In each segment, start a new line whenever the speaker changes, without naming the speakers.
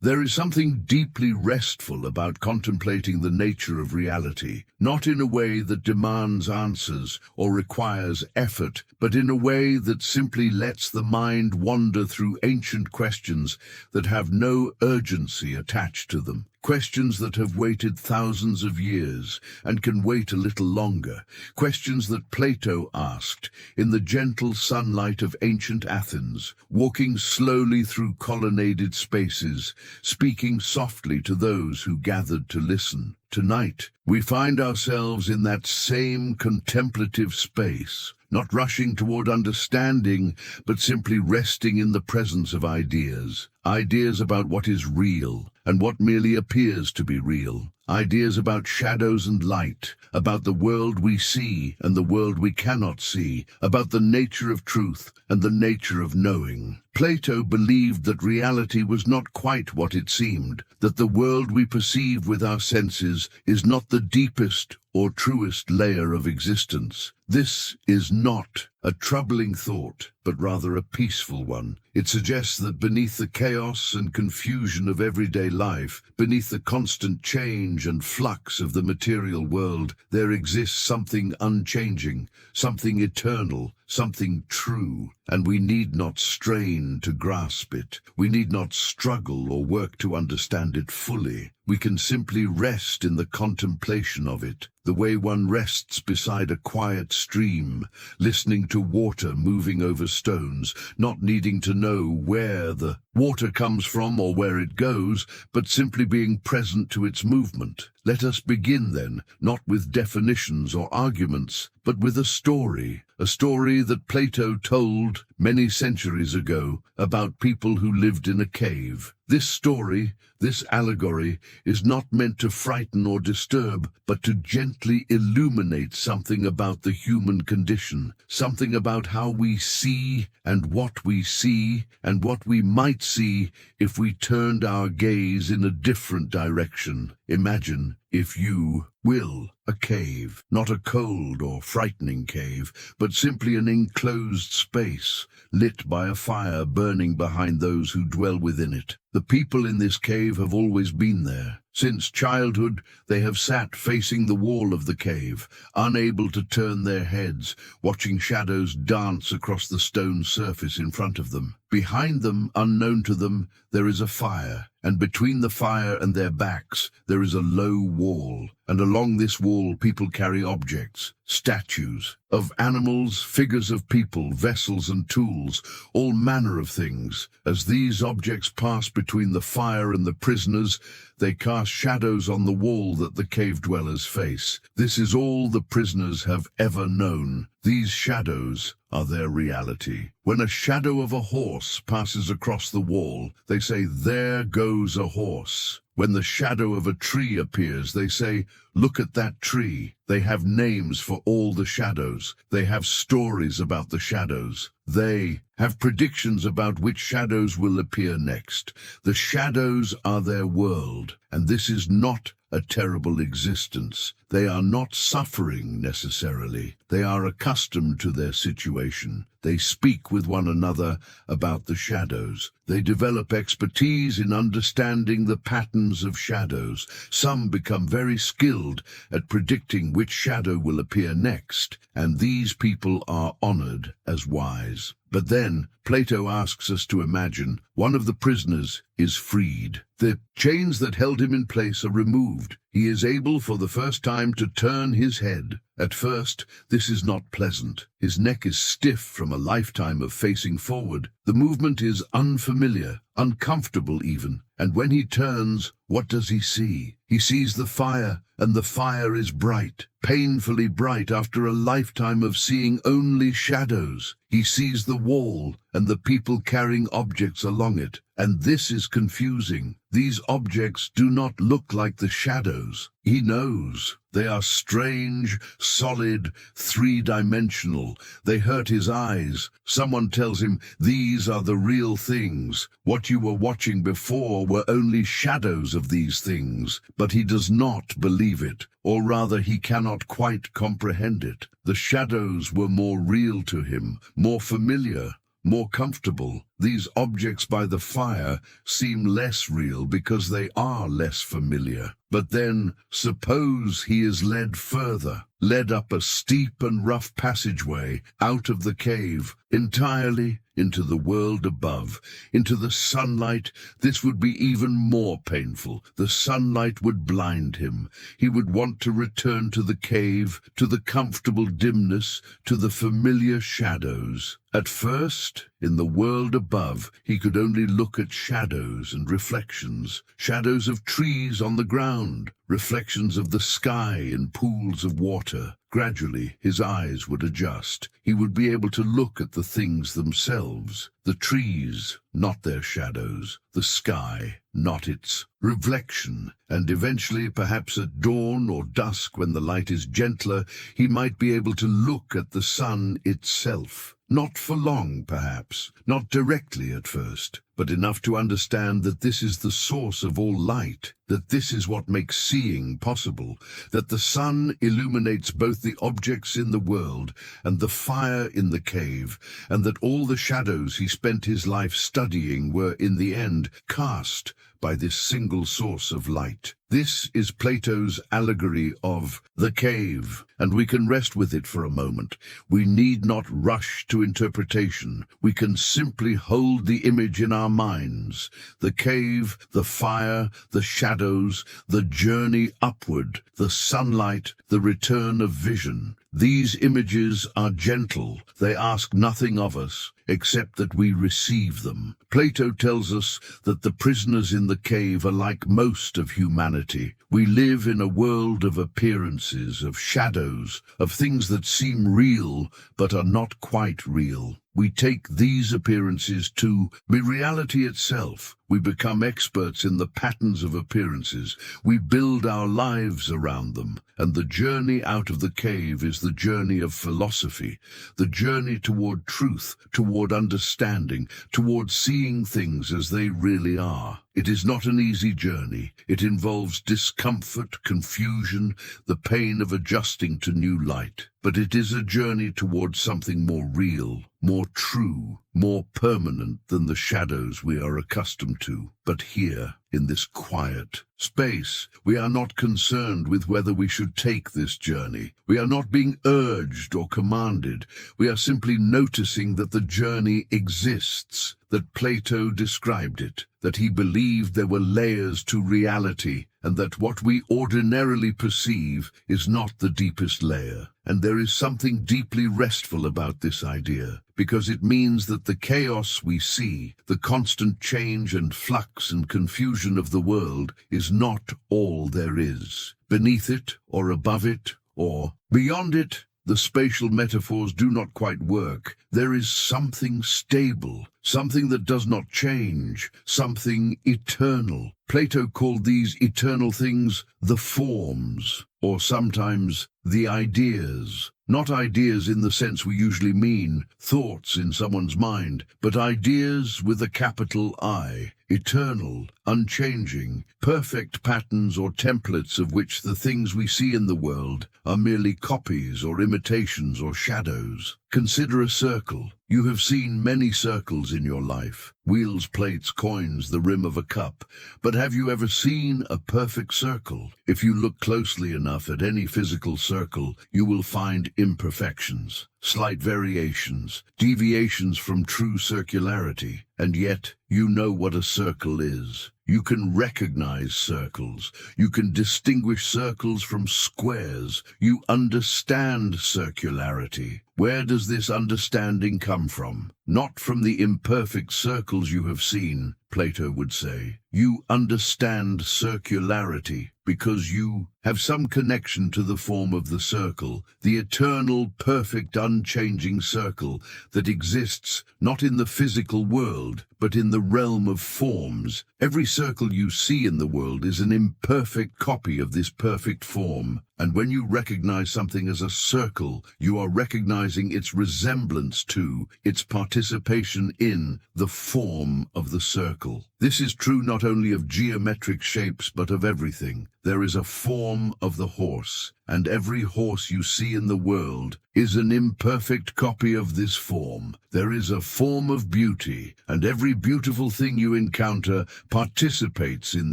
There is something deeply restful about contemplating the nature of reality, not in a way that demands answers or requires effort, but in a way that simply lets the mind wander through ancient questions that have no urgency attached to them. Questions that have waited thousands of years and can wait a little longer. Questions that Plato asked in the gentle sunlight of ancient Athens, walking slowly through colonnaded spaces, speaking softly to those who gathered to listen. Tonight, we find ourselves in that same contemplative space, not rushing toward understanding, but simply resting in the presence of ideas. Ideas about what is real and what merely appears to be real. Ideas about shadows and light, about the world we see and the world we cannot see, about the nature of truth and the nature of knowing. Plato believed that reality was not quite what it seemed, that the world we perceive with our senses is not the deepest or truest layer of existence. This is not a troubling thought, but rather a peaceful one. It suggests that beneath the chaos and confusion of everyday life, beneath the constant change and flux of the material world, there exists something unchanging, something eternal, something true, and we need not strain to grasp it. We need not struggle or work to understand it fully. We can simply rest in the contemplation of it, the way one rests beside a quiet stream, listening to water moving over stones, not needing to know where the water comes from or where it goes, but simply being present to its movement. Let us begin then, not with definitions or arguments, but with a story that Plato told many centuries ago about people who lived in a cave. This story, this allegory, is not meant to frighten or disturb, but to gently illuminate something about the human condition, something about how we see and what we see and what we might see if we turned our gaze in a different direction. Imagine, if you will, a cave, not a cold or frightening cave, but simply an enclosed space, lit by a fire burning behind those who dwell within it. The people in this cave have always been there. Since childhood, they have sat facing the wall of the cave, unable to turn their heads, watching shadows dance across the stone surface in front of them. Behind them, unknown to them, there is a fire, and between the fire and their backs, there is a low wall, and along this wall people carry objects, statues, of animals, figures of people, vessels and tools, all manner of things. As these objects pass between the fire and the prisoners, they cast shadows on the wall that the cave dwellers face. This is all the prisoners have ever known. These shadows are their reality. When a shadow of a horse passes across the wall, they say, "There goes a horse." When the shadow of a tree appears, they say, "Look at that tree." They have names for all the shadows. They have stories about the shadows. They have predictions about which shadows will appear next. The shadows are their world, and this is not a terrible existence. They are not suffering necessarily. They are accustomed to their situation. They speak with one another about the shadows. They develop expertise in understanding the patterns of shadows. Some become very skilled at predicting which shadow will appear next, and these people are honored as wise. But then Plato asks us to imagine one of the prisoners is freed. The chains that held him in place are removed. He is able for the first time to turn his head. At first, this is not pleasant. His neck is stiff from a lifetime of facing forward. The movement is unfamiliar, uncomfortable even. And when he turns, what does he see? He sees the fire, and the fire is bright, painfully bright after a lifetime of seeing only shadows. He sees the wall and the people carrying objects along it, and this is confusing. These objects do not look like the shadows. He knows. They are strange, solid, three-dimensional. They hurt his eyes. Someone tells him, "These are the real things. What you were watching before were only shadows of these things." But he does not believe it, or rather he cannot quite comprehend it. The shadows were more real to him, more familiar, more comfortable. These objects by the fire seem less real because they are less familiar. But then, suppose he is led further, led up a steep and rough passageway out of the cave, entirely into the world above, into the sunlight. This would be even more painful. The sunlight would blind him. He would want to return to the cave, to the comfortable dimness, to the familiar shadows. At first, in the world above, he could only look at shadows and reflections, shadows of trees on the ground, reflections of the sky in pools of water. Gradually, his eyes would adjust. He would be able to look at the things themselves, the trees, not their shadows, the sky, not its reflection, and eventually, perhaps at dawn or dusk when the light is gentler, he might be able to look at the sun itself. Not for long, perhaps, not directly at first, but enough to understand that this is the source of all light, that this is what makes seeing possible, that the sun illuminates both the objects in the world and the fire in the cave, and that all the shadows he spent his life studying were, in the end, cast by this single source of light. This is Plato's allegory of the cave, and we can rest with it for a moment. We need not rush to interpretation. We can simply hold the image in our minds. The cave, the fire, the shadows, the journey upward, the sunlight, the return of vision. These images are gentle. They ask nothing of us, except that we receive them. Plato tells us that the prisoners in the cave are like most of humanity. We live in a world of appearances, of shadows, of things that seem real but are not quite real. We take these appearances to be reality itself. We become experts in the patterns of appearances. We build our lives around them. And the journey out of the cave is the journey of philosophy, the journey toward truth, toward understanding, toward seeing things as they really are. It is not an easy journey. It involves discomfort, confusion, the pain of adjusting to new light. But it is a journey towards something more real, more true, more permanent than the shadows we are accustomed to. But here, in this quiet space, we are not concerned with whether we should take this journey. We are not being urged or commanded. We are simply noticing that the journey exists, that Plato described it, that he believed there were layers to reality, and that what we ordinarily perceive is not the deepest layer. And there is something deeply restful about this idea, because it means that the chaos we see, the constant change and flux and confusion of the world, is not all there is. Beneath it, or above it, or beyond it, the spatial metaphors do not quite work. There is something stable, something that does not change, something eternal. Plato called these eternal things the forms, or sometimes the ideas. Not ideas in the sense we usually mean, thoughts in someone's mind, but ideas with a capital I, eternal, unchanging, perfect patterns or templates of which the things we see in the world are merely copies or imitations or shadows. Consider a circle. You have seen many circles in your life, wheels, plates, coins, the rim of a cup. But have you ever seen a perfect circle? If you look closely enough at any physical circle, you will find imperfections, slight variations, deviations from true circularity. And yet, you know what a circle is. You can recognize circles. You can distinguish circles from squares. You understand circularity. Where does this understanding come from? Not from the imperfect circles you have seen, Plato would say. You understand circularity because you have some connection to the form of the circle, the eternal, perfect, unchanging circle that exists not in the physical world, but in the realm of forms. Every circle you see in the world is an imperfect copy of this perfect form. And when you recognize something as a circle, you are recognizing its resemblance to, its participation in, the form of the circle. This is true not only of geometric shapes, but of everything. there is a form of the horse, and every horse you see in the world is an imperfect copy of this form. There is a form of beauty, and every beautiful thing you encounter participates in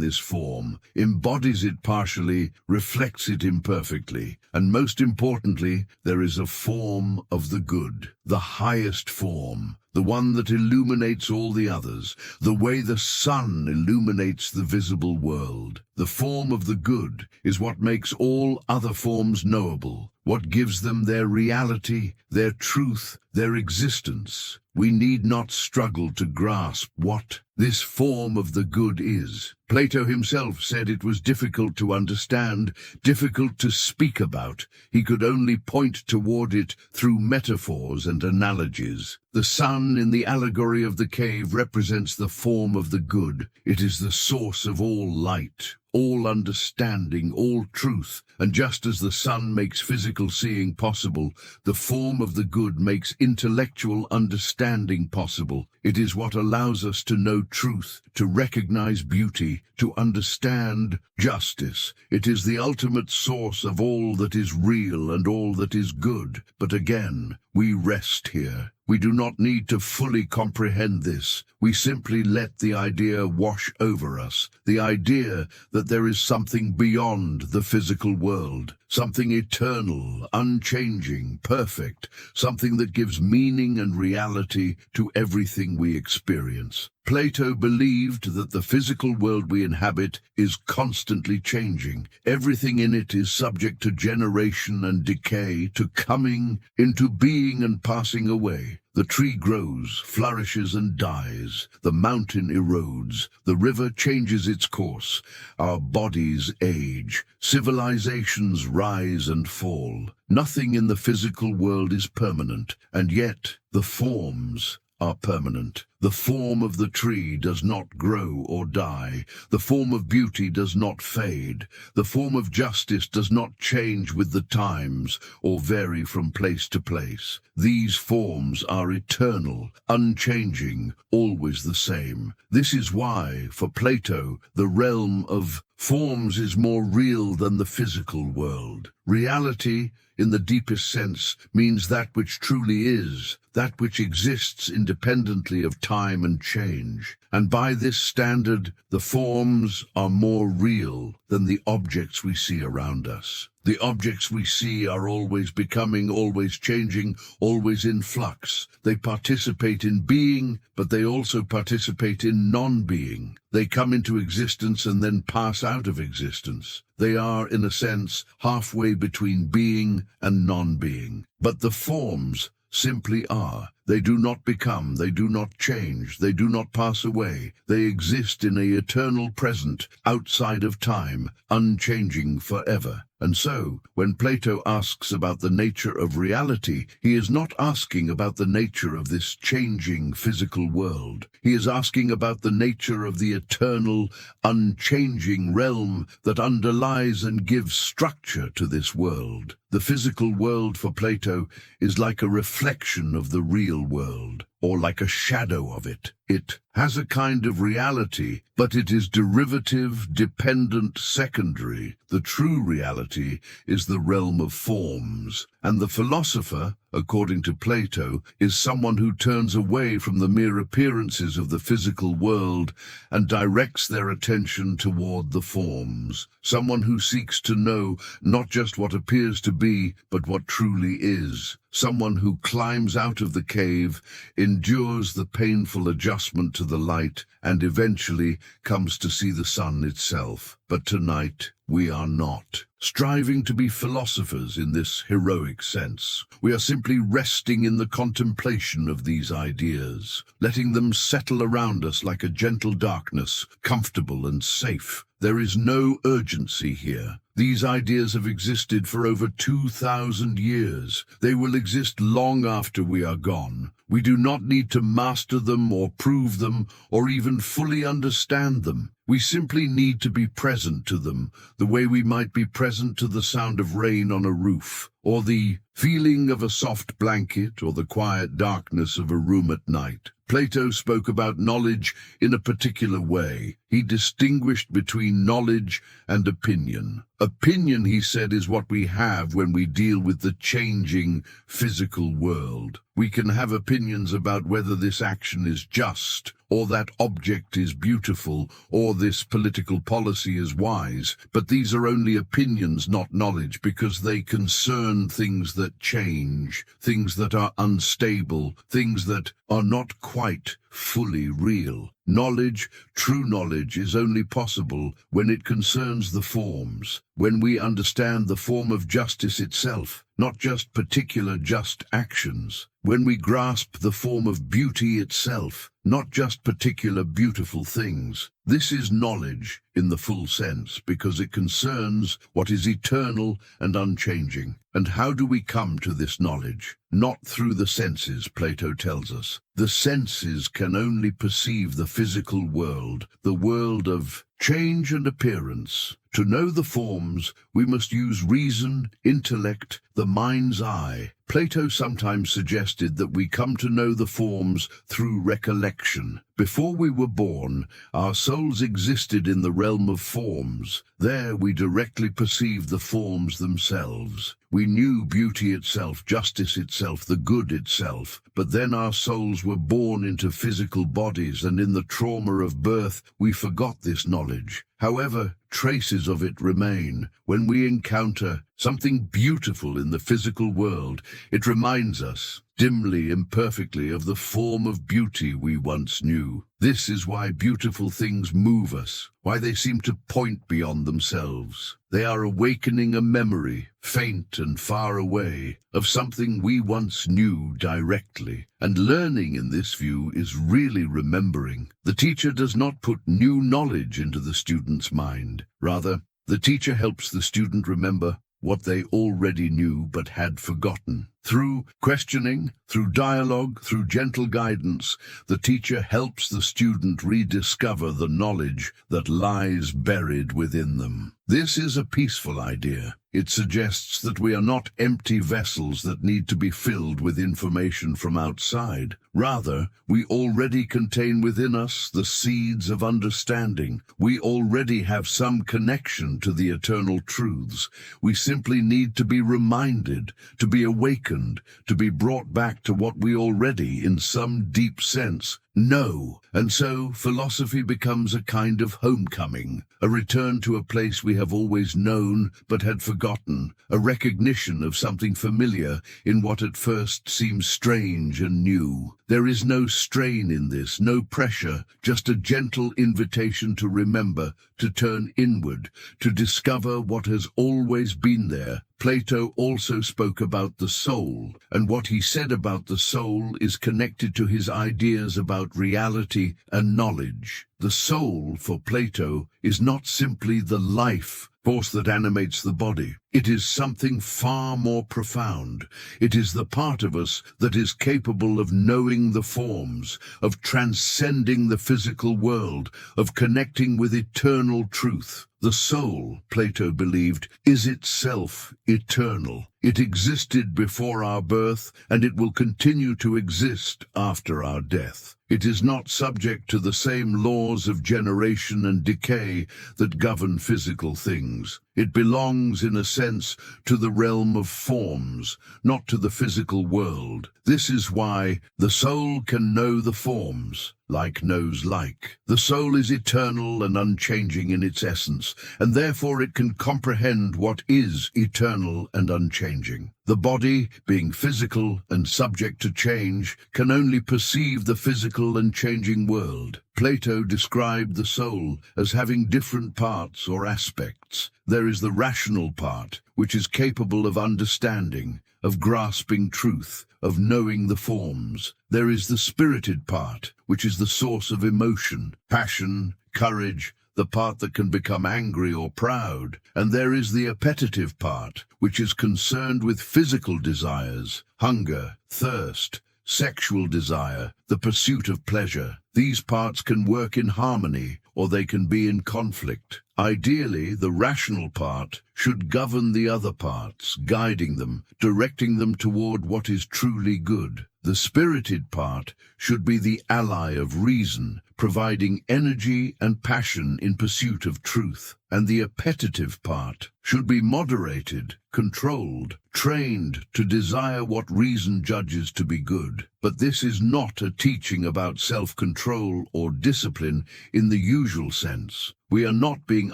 this form, embodies it partially, reflects it imperfectly. And most importantly, there is a form of the good, the highest form, the one that illuminates all the others, the way the sun illuminates the visible world. The form of the good is what makes all other forms knowable, what gives them their reality, their truth, their existence. We need not struggle to grasp what this form of the good is. Plato himself said it was difficult to understand, difficult to speak about. He could only point toward it through metaphors and analogies. The sun in the allegory of the cave represents the form of the good. It is the source of all light, all understanding, all truth. And just as the sun makes physical seeing possible, the form of the good makes intellectual understanding possible. It is what allows us to know truth, to recognize beauty, to understand justice. It is the ultimate source of all that is real and all that is good. But again, we rest here. We do not need to fully comprehend this. We simply let the idea wash over us, the idea that there is something beyond the physical world, something eternal, unchanging, perfect, something that gives meaning and reality to everything we experience. Plato believed that the physical world we inhabit is constantly changing. Everything in it is subject to generation and decay, to coming into being and passing away. The tree grows, flourishes and dies. The mountain erodes. The river changes its course. Our bodies age. Civilizations rise and fall. Nothing in the physical world is permanent, and yet the forms are permanent. The form of the tree does not grow or die. The form of beauty does not fade. The form of justice does not change with the times or vary from place to place. These forms are eternal, unchanging, always the same. This is why, for Plato, the realm of forms is more real than the physical world. Reality, in the deepest sense, means that which truly is, that which exists independently of time and change. And by this standard, the forms are more real than the objects we see around us. The objects we see are always becoming, always changing, always in flux. They participate in being, but they also participate in non-being. They come into existence and then pass out of existence. They are, in a sense, halfway between being and non-being. But the forms simply are. They do not become, they do not change, they do not pass away. They exist in an eternal present, outside of time, unchanging forever. And so, when Plato asks about the nature of reality, he is not asking about the nature of this changing physical world. He is asking about the nature of the eternal, unchanging realm that underlies and gives structure to this world. The physical world for Plato is like a reflection of the real world, or like a shadow of it. It has a kind of reality, but it is derivative, dependent, secondary. The true reality is the realm of forms, and the philosopher, according to Plato, is someone who turns away from the mere appearances of the physical world and directs their attention toward the forms. Someone who seeks to know not just what appears to be, but what truly is. Someone who climbs out of the cave, endures the painful adjustment to the light, and eventually comes to see the sun itself. But tonight, we are not striving to be philosophers in this heroic sense. We are simply resting in the contemplation of these ideas, letting them settle around us like a gentle darkness, comfortable and safe. There is no urgency here. These ideas have existed for over 2,000 years. They will exist long after we are gone. We do not need to master them or prove them or even fully understand them. We simply need to be present to them, the way we might be present to the sound of rain on a roof, or the feeling of a soft blanket, or the quiet darkness of a room at night. Plato spoke about knowledge in a particular way. He distinguished between knowledge and opinion. Opinion, he said, is what we have when we deal with the changing physical world. We can have opinions about whether this action is just, or that object is beautiful, or this political policy is wise, but these are only opinions, not knowledge, because they concern things that change, things that are unstable, things that are not quite fully real. Knowledge, true knowledge, is only possible when it concerns the forms, when we understand the form of justice itself, not just particular just actions, when we grasp the form of beauty itself, not just particular beautiful things. This is knowledge in the full sense, because it concerns what is eternal and unchanging. And how do we come to this knowledge? Not through the senses, Plato tells us. The senses can only perceive the physical world, the world of change and appearance. To know the forms, we must use reason, intellect, the mind's eye. Plato sometimes suggested that we come to know the forms through recollection. Before we were born, our souls existed in the realm of forms. There we directly perceived the forms themselves. We knew beauty itself, justice itself, the good itself. But then our souls were born into physical bodies, and in the trauma of birth, we forgot this knowledge. However, traces of it remain. When we encounter something beautiful in the physical world, it reminds us, dimly, imperfectly, of the form of beauty we once knew. This is why beautiful things move us, why they seem to point beyond themselves. They are awakening a memory, faint and far away, of something we once knew directly. And learning in this view is really remembering. The teacher does not put new knowledge into the student's mind. Rather, the teacher helps the student remember what they already knew but had forgotten. Through questioning, through dialogue, through gentle guidance, the teacher helps the student rediscover the knowledge that lies buried within them. This is a peaceful idea. It suggests that we are not empty vessels that need to be filled with information from outside. Rather, we already contain within us the seeds of understanding. We already have some connection to the eternal truths. We simply need to be reminded, to be awakened, to be brought back to what we already, in some deep sense, know. And so philosophy becomes a kind of homecoming, a return to a place we have always known but had forgotten, a recognition of something familiar in what at first seems strange and new. There is no strain in this, no pressure, just a gentle invitation to remember, to turn inward, to discover what has always been there. Plato also spoke about the soul, and what he said about the soul is connected to his ideas about reality and knowledge. The soul, for Plato, is not simply the life force that animates the body. It is something far more profound. It is the part of us that is capable of knowing the forms, of transcending the physical world, of connecting with eternal truth. The soul, Plato believed, is itself eternal. It existed before our birth, and it will continue to exist after our death. It is not subject to the same laws of generation and decay that govern physical things. It belongs, in a sense, to the realm of forms, not to the physical world. This is why the soul can know the forms, like knows like. The soul is eternal and unchanging in its essence, and therefore it can comprehend what is eternal and unchanging. The body, being physical and subject to change, can only perceive the physical and changing world. Plato described the soul as having different parts or aspects. There is the rational part, which is capable of understanding, of grasping truth, of knowing the forms. There is the spirited part, which is the source of emotion, passion, courage, the part that can become angry or proud. And there is the appetitive part, which is concerned with physical desires, hunger, thirst, sexual desire, the pursuit of pleasure. These parts can work in harmony, or they can be in conflict. Ideally, the rational part should govern the other parts, guiding them, directing them toward what is truly good. The spirited part should be the ally of reason, providing energy and passion in pursuit of truth. And the appetitive part should be moderated, controlled, trained to desire what reason judges to be good. But this is not a teaching about self-control or discipline in the usual sense. We are not being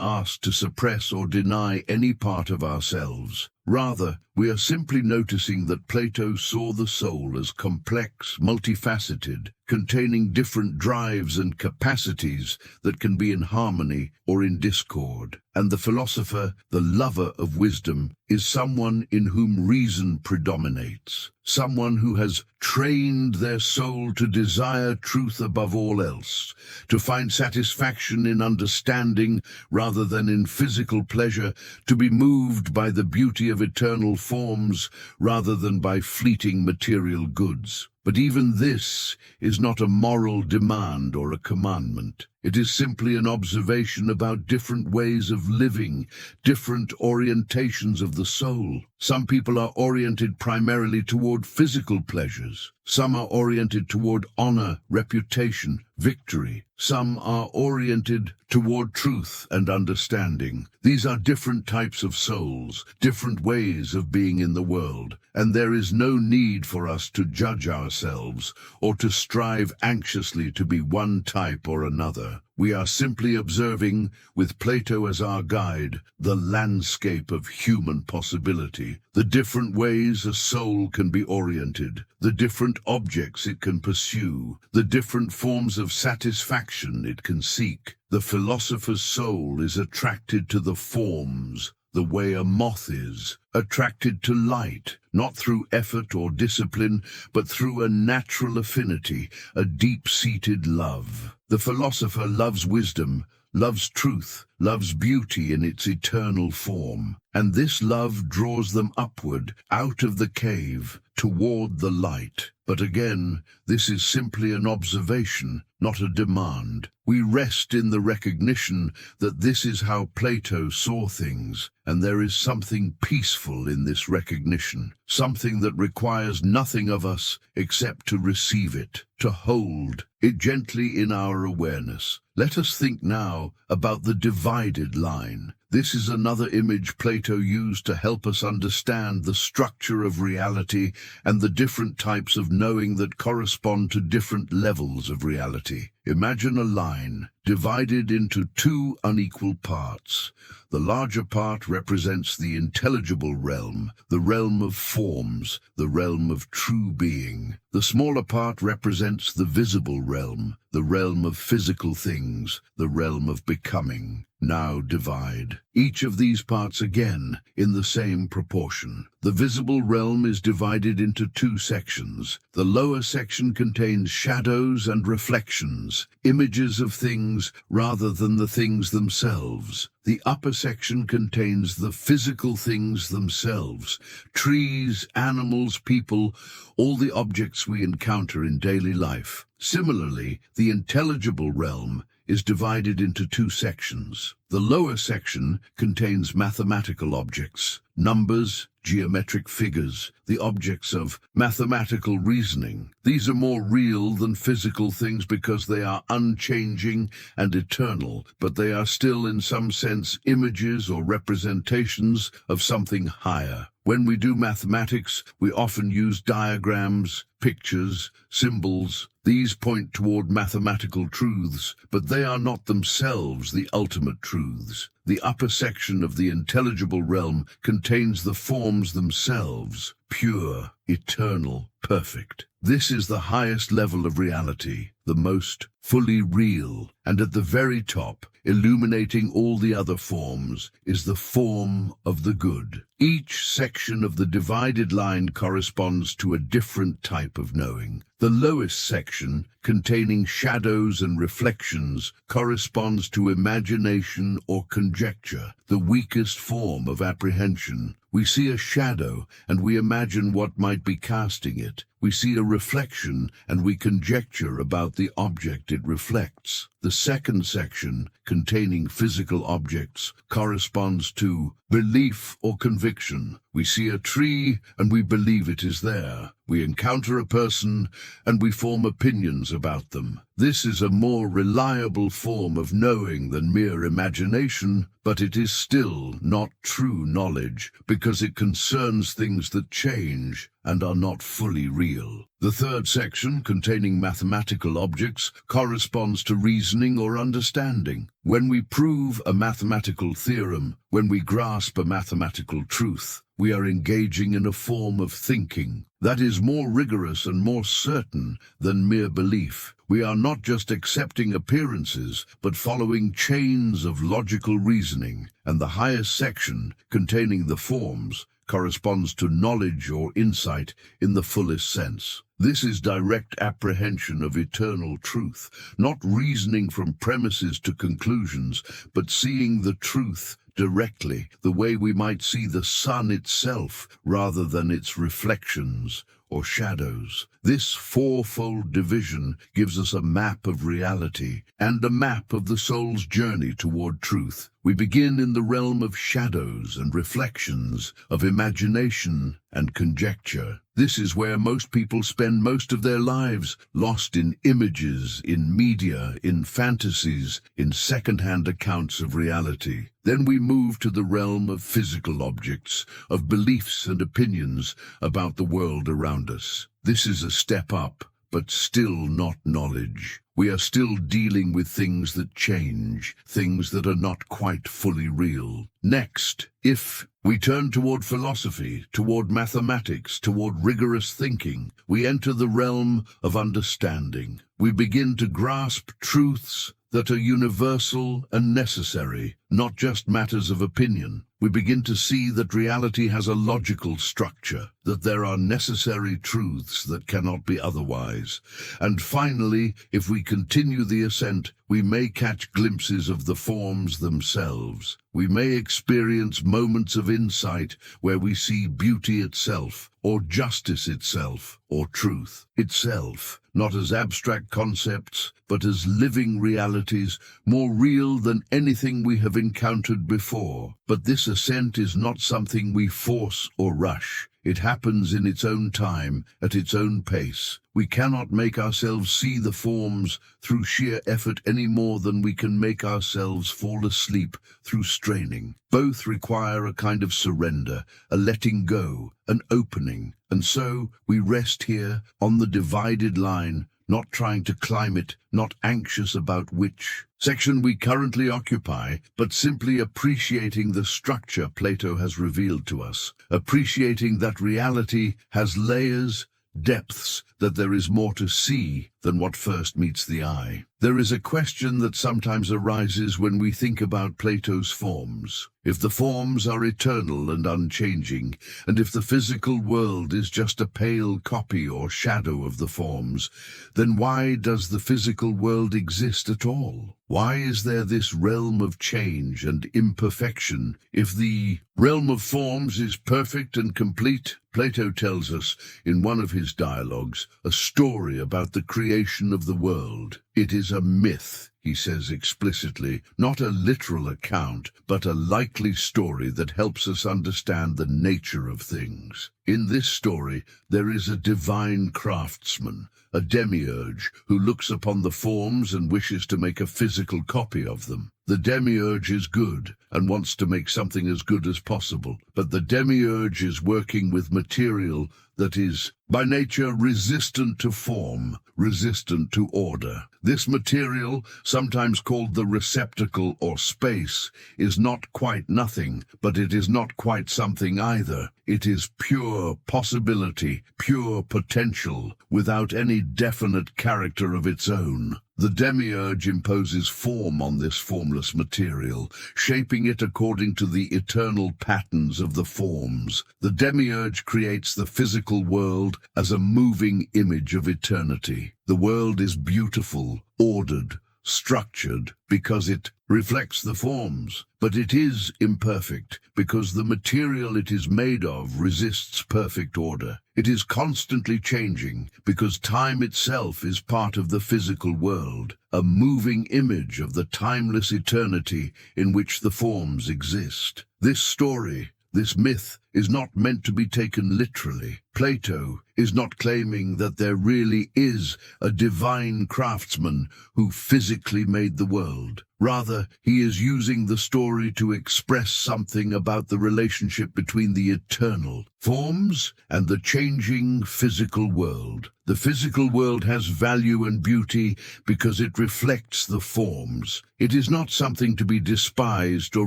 asked to suppress or deny any part of ourselves. Rather, we are simply noticing that Plato saw the soul as complex, multifaceted, containing different drives and capacities that can be in harmony or in discord. And the philosopher, the lover of wisdom, is someone in whom reason predominates, someone who has trained their soul to desire truth above all else, to find satisfaction in understanding rather than in physical pleasure, to be moved by the beauty of eternal forms rather than by fleeting material goods. But even this is not a moral demand or a commandment. It is simply an observation about different ways of living, different orientations of the soul. Some people are oriented primarily toward physical pleasures. Some are oriented toward honor, reputation, victory. Some are oriented toward truth and understanding. These are different types of souls, different ways of being in the world, and there is no need for us to judge ourselves or to strive anxiously to be one type or another. We are simply observing, with Plato as our guide, the landscape of human possibility, the different ways a soul can be oriented, the different objects it can pursue, the different forms of satisfaction it can seek. The philosopher's soul is attracted to the forms, the way a moth is, attracted to light, not through effort or discipline, but through a natural affinity, a deep-seated love. The philosopher loves wisdom, loves truth, loves beauty in its eternal form, and this love draws them upward, out of the cave, toward the light. But again, this is simply an observation, not a demand. We rest in the recognition that this is how Plato saw things, and there is something peaceful in this recognition, something that requires nothing of us except to receive it, to hold it gently in our awareness. Let us think now about the divided line. This is another image Plato used to help us understand the structure of reality and the different types of knowing that correspond to different levels of reality. Imagine a line divided into two unequal parts. The larger part represents the intelligible realm, the realm of forms, the realm of true being. The smaller part represents the visible realm, the realm of physical things, the realm of becoming. Now divide each of these parts again in the same proportion. The visible realm is divided into two sections. The lower section contains shadows and reflections, images of things rather than the things themselves. The upper section contains the physical things themselves, trees, animals, people, all the objects we encounter in daily life. Similarly, the intelligible realm is divided into two sections. The lower section contains mathematical objects, numbers, geometric figures, the objects of mathematical reasoning. These are more real than physical things because they are unchanging and eternal, but they are still in some sense images or representations of something higher. When we do mathematics, we often use diagrams, pictures, symbols. These point toward mathematical truths, but they are not themselves the ultimate truths. The upper section of the intelligible realm contains the forms themselves, pure, eternal, perfect. This is the highest level of reality, the most fully real, and at the very top, illuminating all the other forms, is the form of the good. Each section of the divided line corresponds to a different type of knowing. The lowest section, containing shadows and reflections, corresponds to imagination or conjecture, the weakest form of apprehension. We see a shadow and we imagine what might be casting it. we see a reflection and we conjecture about the object it reflects. The second section, containing physical objects, corresponds to belief or conviction. We see a tree and we believe it is there. We encounter a person and we form opinions about them. This is a more reliable form of knowing than mere imagination, but it is still not true knowledge because it concerns things that change and are not fully real. The third section, containing mathematical objects, corresponds to reasoning or understanding. When we prove a mathematical theorem, when we grasp a mathematical truth, we are engaging in a form of thinking that is more rigorous and more certain than mere belief. We are not just accepting appearances, but following chains of logical reasoning. And the highest section, containing the forms, corresponds to knowledge or insight in the fullest sense. This is direct apprehension of eternal truth, not reasoning from premises to conclusions, but seeing the truth directly, the way we might see the sun itself rather than its reflections or shadows. This fourfold division gives us a map of reality and a map of the soul's journey toward truth. We begin in the realm of shadows and reflections, of imagination and conjecture. This is where most people spend most of their lives, lost in images, in media, in fantasies, in second-hand accounts of reality. Then we move to the realm of physical objects, of beliefs and opinions about the world around us. This is a step up, but still not knowledge. We are still dealing with things that change, things that are not quite fully real. Next, if we turn toward philosophy, toward mathematics, toward rigorous thinking, we enter the realm of understanding. We begin to grasp truths that are universal and necessary, not just matters of opinion. We begin to see that reality has a logical structure, that there are necessary truths that cannot be otherwise. And finally, if we continue the ascent, we may catch glimpses of the forms themselves. We may experience moments of insight where we see beauty itself, or justice itself, or truth itself, not as abstract concepts, but as living realities, more real than anything we have encountered before. But this ascent is not something we force or rush. It happens in its own time, at its own pace. We cannot make ourselves see the forms through sheer effort any more than we can make ourselves fall asleep through straining. Both require a kind of surrender, a letting go, an opening. And so we rest here on the divided line, not trying to climb it, not anxious about which section we currently occupy, but simply appreciating the structure Plato has revealed to us, appreciating that reality has layers, depths, that there is more to see than what first meets the eye. There is a question that sometimes arises when we think about Plato's forms. If the forms are eternal and unchanging, and if the physical world is just a pale copy or shadow of the forms, then why does the physical world exist at all? Why is there this realm of change and imperfection if the realm of forms is perfect and complete? Plato tells us in one of his dialogues a story about the creation of the world. It is a myth, he says explicitly, not a literal account, but a likely story that helps us understand the nature of things. In this story, there is a divine craftsman, a demiurge, who looks upon the forms and wishes to make a physical copy of them. The demiurge is good and wants to make something as good as possible, but the demiurge is working with material that is, by nature, resistant to form, resistant to order. This material, sometimes called the receptacle or space, is not quite nothing, but it is not quite something either. It is pure possibility, pure potential, without any definite character of its own. The demiurge imposes form on this formless material, shaping it according to the eternal patterns of the forms. The demiurge creates the physical world as a moving image of eternity. The world is beautiful, ordered, structured because it reflects the forms, but it is imperfect because the material it is made of resists perfect order. It is constantly changing because time itself is part of the physical world, a moving image of the timeless eternity in which the forms exist. This story, this myth, is not meant to be taken literally. Plato is not claiming that there really is a divine craftsman who physically made the world. Rather, he is using the story to express something about the relationship between the eternal forms and the changing physical world. The physical world has value and beauty because it reflects the forms. It is not something to be despised or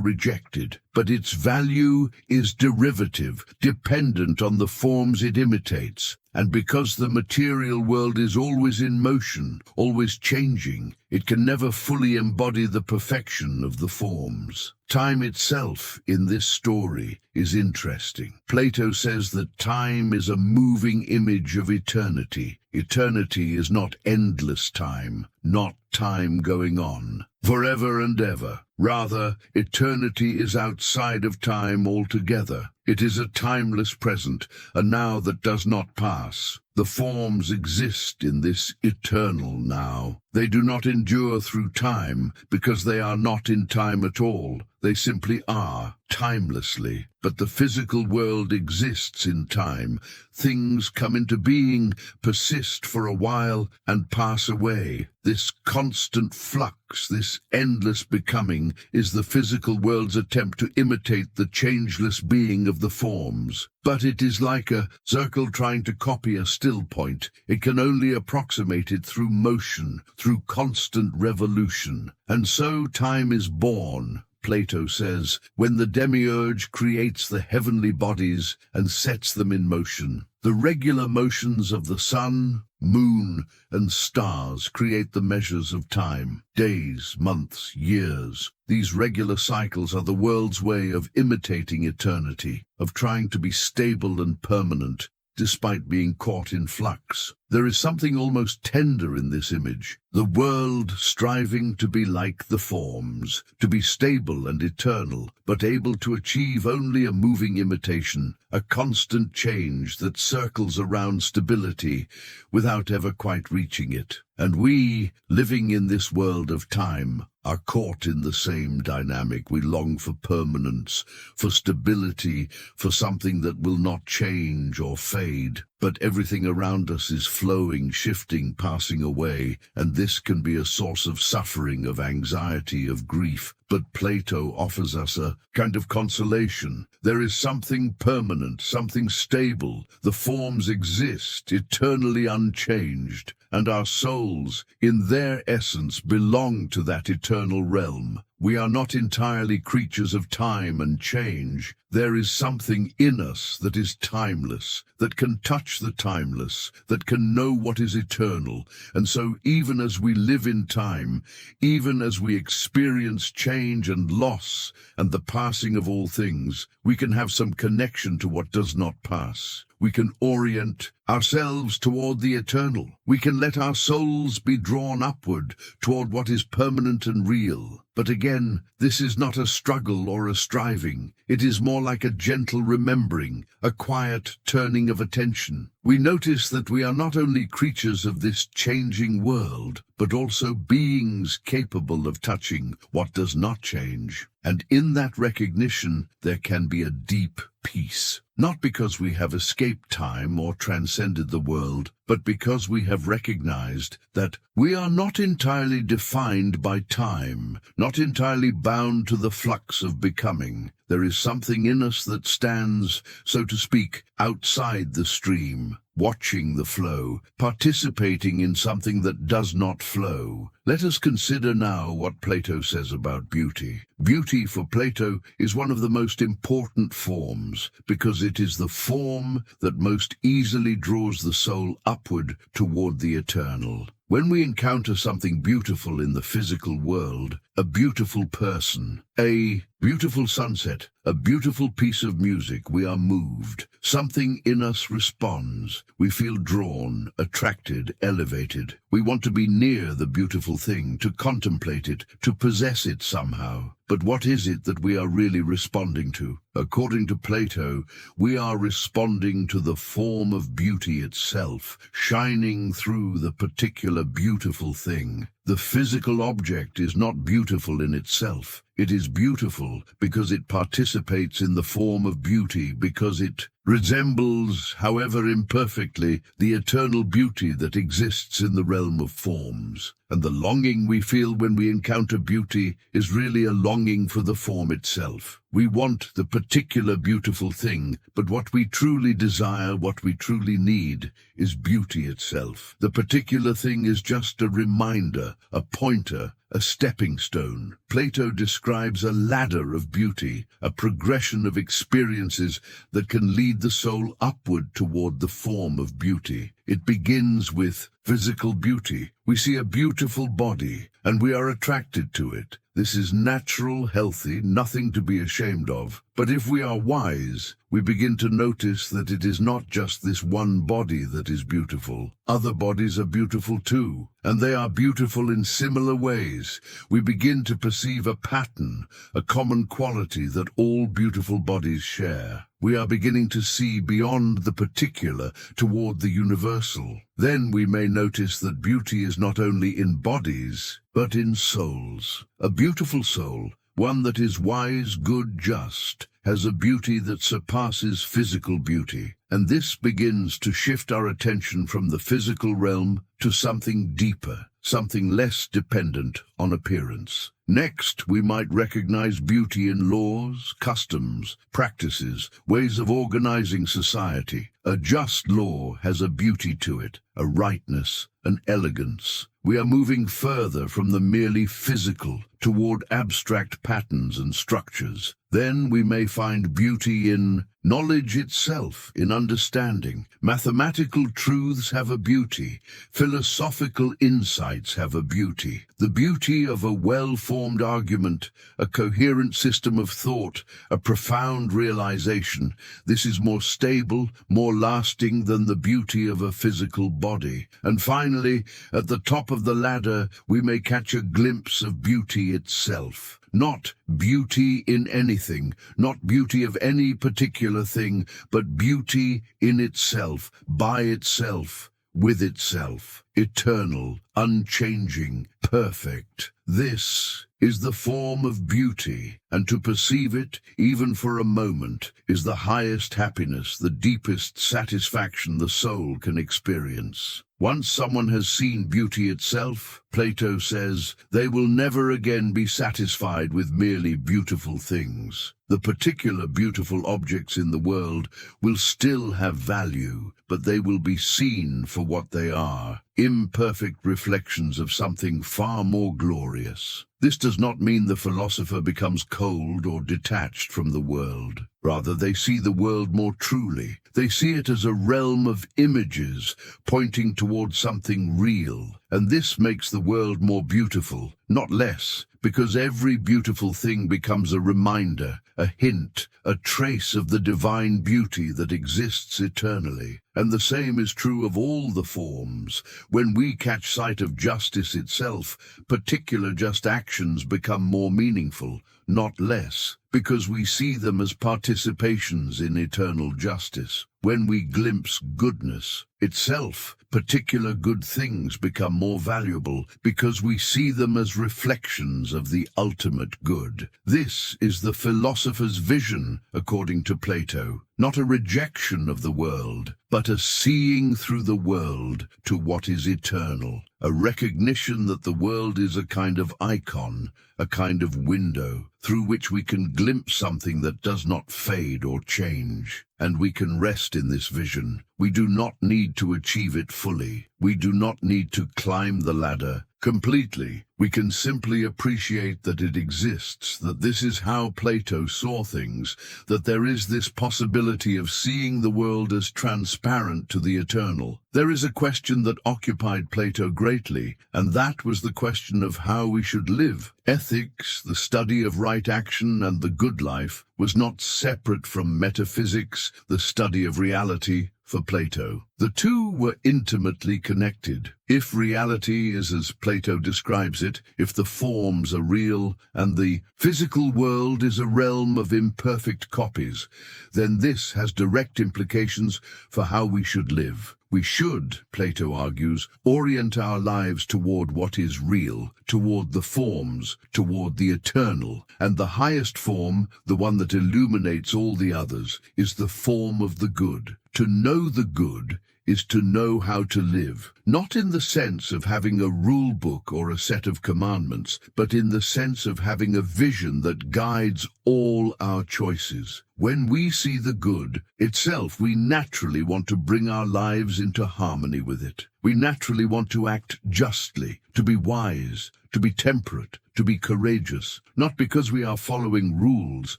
rejected, but its value is derivative, dependent on the forms it imitates. And because the material world is always in motion, always changing, it can never fully embody the perfection of the forms. Time itself in this story is interesting. Plato says that time is a moving image of eternity. Eternity is not endless time, not time going on forever and ever. Rather, eternity is outside of time altogether. It is a timeless present, a now that does not pass. The forms exist in this eternal now. They do not endure through time because they are not in time at all. They simply are, timelessly. But the physical world exists in time. Things come into being, persist for a while, and pass away. This constant flux, this endless becoming, is the physical world's attempt to imitate the changeless being of the forms. But it is like a circle trying to copy a still point. It can only approximate it through motion, through constant revolution. And so time is born, Plato says, when the demiurge creates the heavenly bodies and sets them in motion. The regular motions of the sun, moon, and stars create the measures of time. Days, months, years. These regular cycles are the world's way of imitating eternity, of trying to be stable and permanent, despite being caught in flux. There is something almost tender in this image. The world striving to be like the forms, to be stable and eternal, but able to achieve only a moving imitation, a constant change that circles around stability without ever quite reaching it. And we, living in this world of time, are caught in the same dynamic. We long for permanence, for stability, for something that will not change or fade. But everything around us is flowing, shifting, passing away, and this can be a source of suffering, of anxiety, of grief. But Plato offers us a kind of consolation. There is something permanent, something stable. The forms exist, eternally unchanged, and our souls, in their essence, belong to that eternal realm. We are not entirely creatures of time and change. There is something in us that is timeless, that can touch the timeless, that can know what is eternal. And so even as we live in time, even as we experience change and loss and the passing of all things, we can have some connection to what does not pass. We can orient ourselves toward the eternal. We can let our souls be drawn upward toward what is permanent and real. But again, this is not a struggle or a striving. It is more like a gentle remembering, a quiet turning of attention. We notice that we are not only creatures of this changing world, but also beings capable of touching what does not change. And in that recognition, there can be a deep peace. Not because we have escaped time or transcended the world, but because we have recognized that we are not entirely defined by time, not entirely bound to the flux of becoming. There is something in us that stands, so to speak, outside the stream, watching the flow, participating in something that does not flow. Let us consider now what Plato says about beauty. Beauty for Plato is one of the most important forms because it is the form that most easily draws the soul upward toward the eternal. When we encounter something beautiful in the physical world, a beautiful person, a beautiful sunset, a beautiful piece of music, we are moved. Something in us responds. We feel drawn, attracted, elevated. We want to be near the beautiful thing, to contemplate it, to possess it somehow. But what is it that we are really responding to? According to Plato, we are responding to the form of beauty itself, shining through the particular beautiful thing. The physical object is not beautiful in itself. It is beautiful because it participates in the form of beauty, because it resembles, however imperfectly, the eternal beauty that exists in the realm of forms. And the longing we feel when we encounter beauty is really a longing for the form itself. We want the particular beautiful thing, but what we truly desire, what we truly need, is beauty itself. The particular thing is just a reminder, a pointer, a stepping stone. Plato describes a ladder of beauty, a progression of experiences that can lead the soul upward toward the form of beauty. It begins with physical beauty. We see a beautiful body, and we are attracted to it. This is natural, healthy, nothing to be ashamed of. But if we are wise, we begin to notice that it is not just this one body that is beautiful. Other bodies are beautiful too, and they are beautiful in similar ways. We begin to perceive a pattern, a common quality that all beautiful bodies share. We are beginning to see beyond the particular toward the universal. Then we may notice that beauty is not only in bodies, but in souls. A beautiful soul, one that is wise, good, just, has a beauty that surpasses physical beauty. And this begins to shift our attention from the physical realm to something deeper, something less dependent on appearance. Next, we might recognize beauty in laws, customs, practices, ways of organizing society. A just law has a beauty to it, a rightness, an elegance. We are moving further from the merely physical toward abstract patterns and structures. Then we may find beauty in knowledge itself, in understanding. Mathematical truths have a beauty. Philosophical insights have a beauty. The beauty of a well-formed argument, a coherent system of thought, a profound realization. This is more stable, more lasting than the beauty of a physical body. And finally, at the top of the ladder, we may catch a glimpse of beauty itself. Not beauty in anything, not beauty of any particular thing, but beauty in itself, by itself, with itself, eternal, unchanging, perfect. This is the form of beauty, and to perceive it, even for a moment, is the highest happiness, the deepest satisfaction the soul can experience. Once someone has seen beauty itself, Plato says, they will never again be satisfied with merely beautiful things. The particular beautiful objects in the world will still have value, but they will be seen for what they are, imperfect reflections of something far more glorious. This does not mean the philosopher becomes cold or detached from the world. Rather, they see the world more truly. They see it as a realm of images pointing towards something real. And this makes the world more beautiful, not less, because every beautiful thing becomes a reminder, a hint, a trace of the divine beauty that exists eternally. And the same is true of all the forms. When we catch sight of justice itself, particular just actions become more meaningful, not less, because we see them as participations in eternal justice. When we glimpse goodness itself, particular good things become more valuable because we see them as reflections of the ultimate good. This is the philosopher's vision, according to Plato, not a rejection of the world, but a seeing through the world to what is eternal, a recognition that the world is a kind of icon, a kind of window, through which we can glimpse something that does not fade or change. And we can rest in this vision. We do not need to achieve it fully. We do not need to climb the ladder completely. We can simply appreciate that it exists, that this is how Plato saw things, that there is this possibility of seeing the world as transparent to the eternal. There is a question that occupied Plato greatly, and that was the question of how we should live. Ethics, the study of right action and the good life, was not separate from metaphysics, ethics, the study of reality, for Plato. The two were intimately connected. If reality is as Plato describes it, if the forms are real and the physical world is a realm of imperfect copies, then this has direct implications for how we should live. We should, Plato argues, orient our lives toward what is real, toward the forms, toward the eternal, and the highest form, the one that illuminates all the others, is the form of the good. To know the good is to know how to live, not in the sense of having a rule book or a set of commandments, but in the sense of having a vision that guides all our choices. When we see the good itself, we naturally want to bring our lives into harmony with it. We naturally want to act justly, to be wise, to be temperate, to be courageous, not because we are following rules,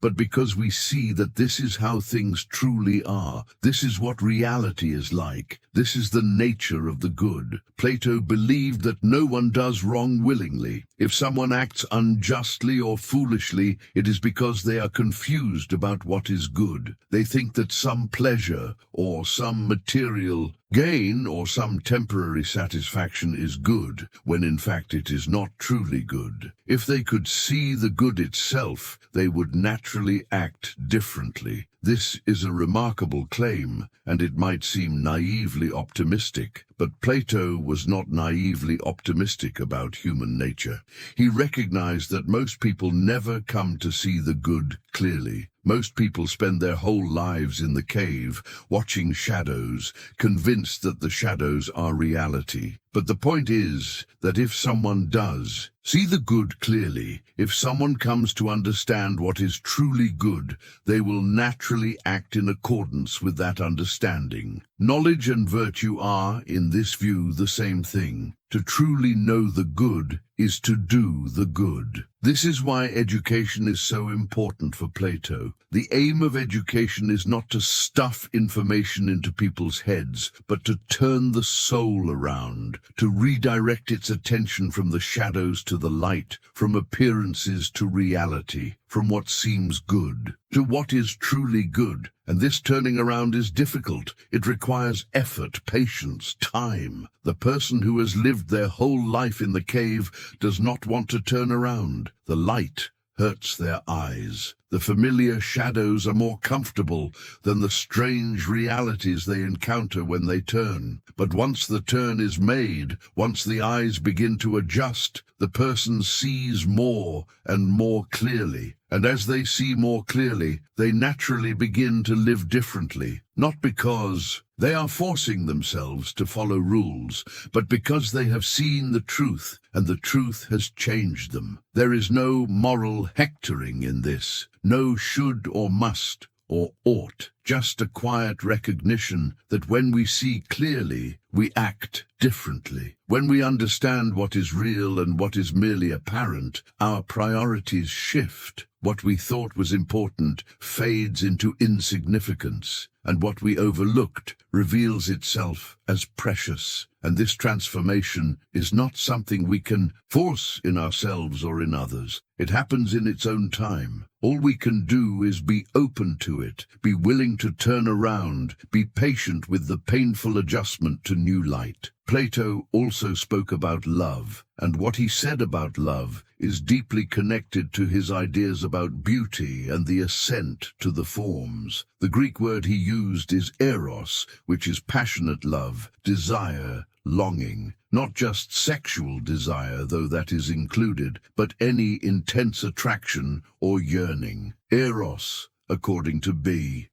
but because we see that this is how things truly are. This is what reality is like. This is the nature of the good. Plato believed that no one does wrong willingly. If someone acts unjustly or foolishly, it is because they are confused about what is good. They think that some pleasure or some material gain or some temporary satisfaction is good, when in fact it is not truly good. If they could see the good itself, they would naturally act differently. This is a remarkable claim, and it might seem naively optimistic, but Plato was not naively optimistic about human nature. He recognized that most people never come to see the good clearly. Most people spend their whole lives in the cave, watching shadows, convinced that the shadows are reality. But the point is that if someone does see the good clearly, if someone comes to understand what is truly good, they will naturally act in accordance with that understanding. Knowledge and virtue are, in this view, the same thing. To truly know the good is to do the good. This is why education is so important for Plato. The aim of education is not to stuff information into people's heads, but to turn the soul around, to redirect its attention from the shadows to the light, from appearances to reality, from what seems good to what is truly good. And this turning around is difficult. It requires effort, patience, time. The person who has lived their whole life in the cave does not want to turn around. The light hurts their eyes. The familiar shadows are more comfortable than the strange realities they encounter when they turn. But once the turn is made, once the eyes begin to adjust, the person sees more and more clearly. And as they see more clearly, they naturally begin to live differently, not because they are forcing themselves to follow rules, but because they have seen the truth, and the truth has changed them. There is no moral hectoring in this, no should or must or ought, just a quiet recognition that when we see clearly, we act differently. When we understand what is real and what is merely apparent, our priorities shift. What we thought was important fades into insignificance, and what we overlooked reveals itself as precious. And this transformation is not something we can force in ourselves or in others. It happens in its own time. All we can do is be open to it, be willing to turn around, be patient with the painful adjustment to new light. Plato also spoke about love, and what he said about love is deeply connected to his ideas about beauty and the ascent to the forms. The Greek word he used is eros, which is passionate love, desire, longing. Not just sexual desire, though that is included, but any intense attraction or yearning. Eros, according to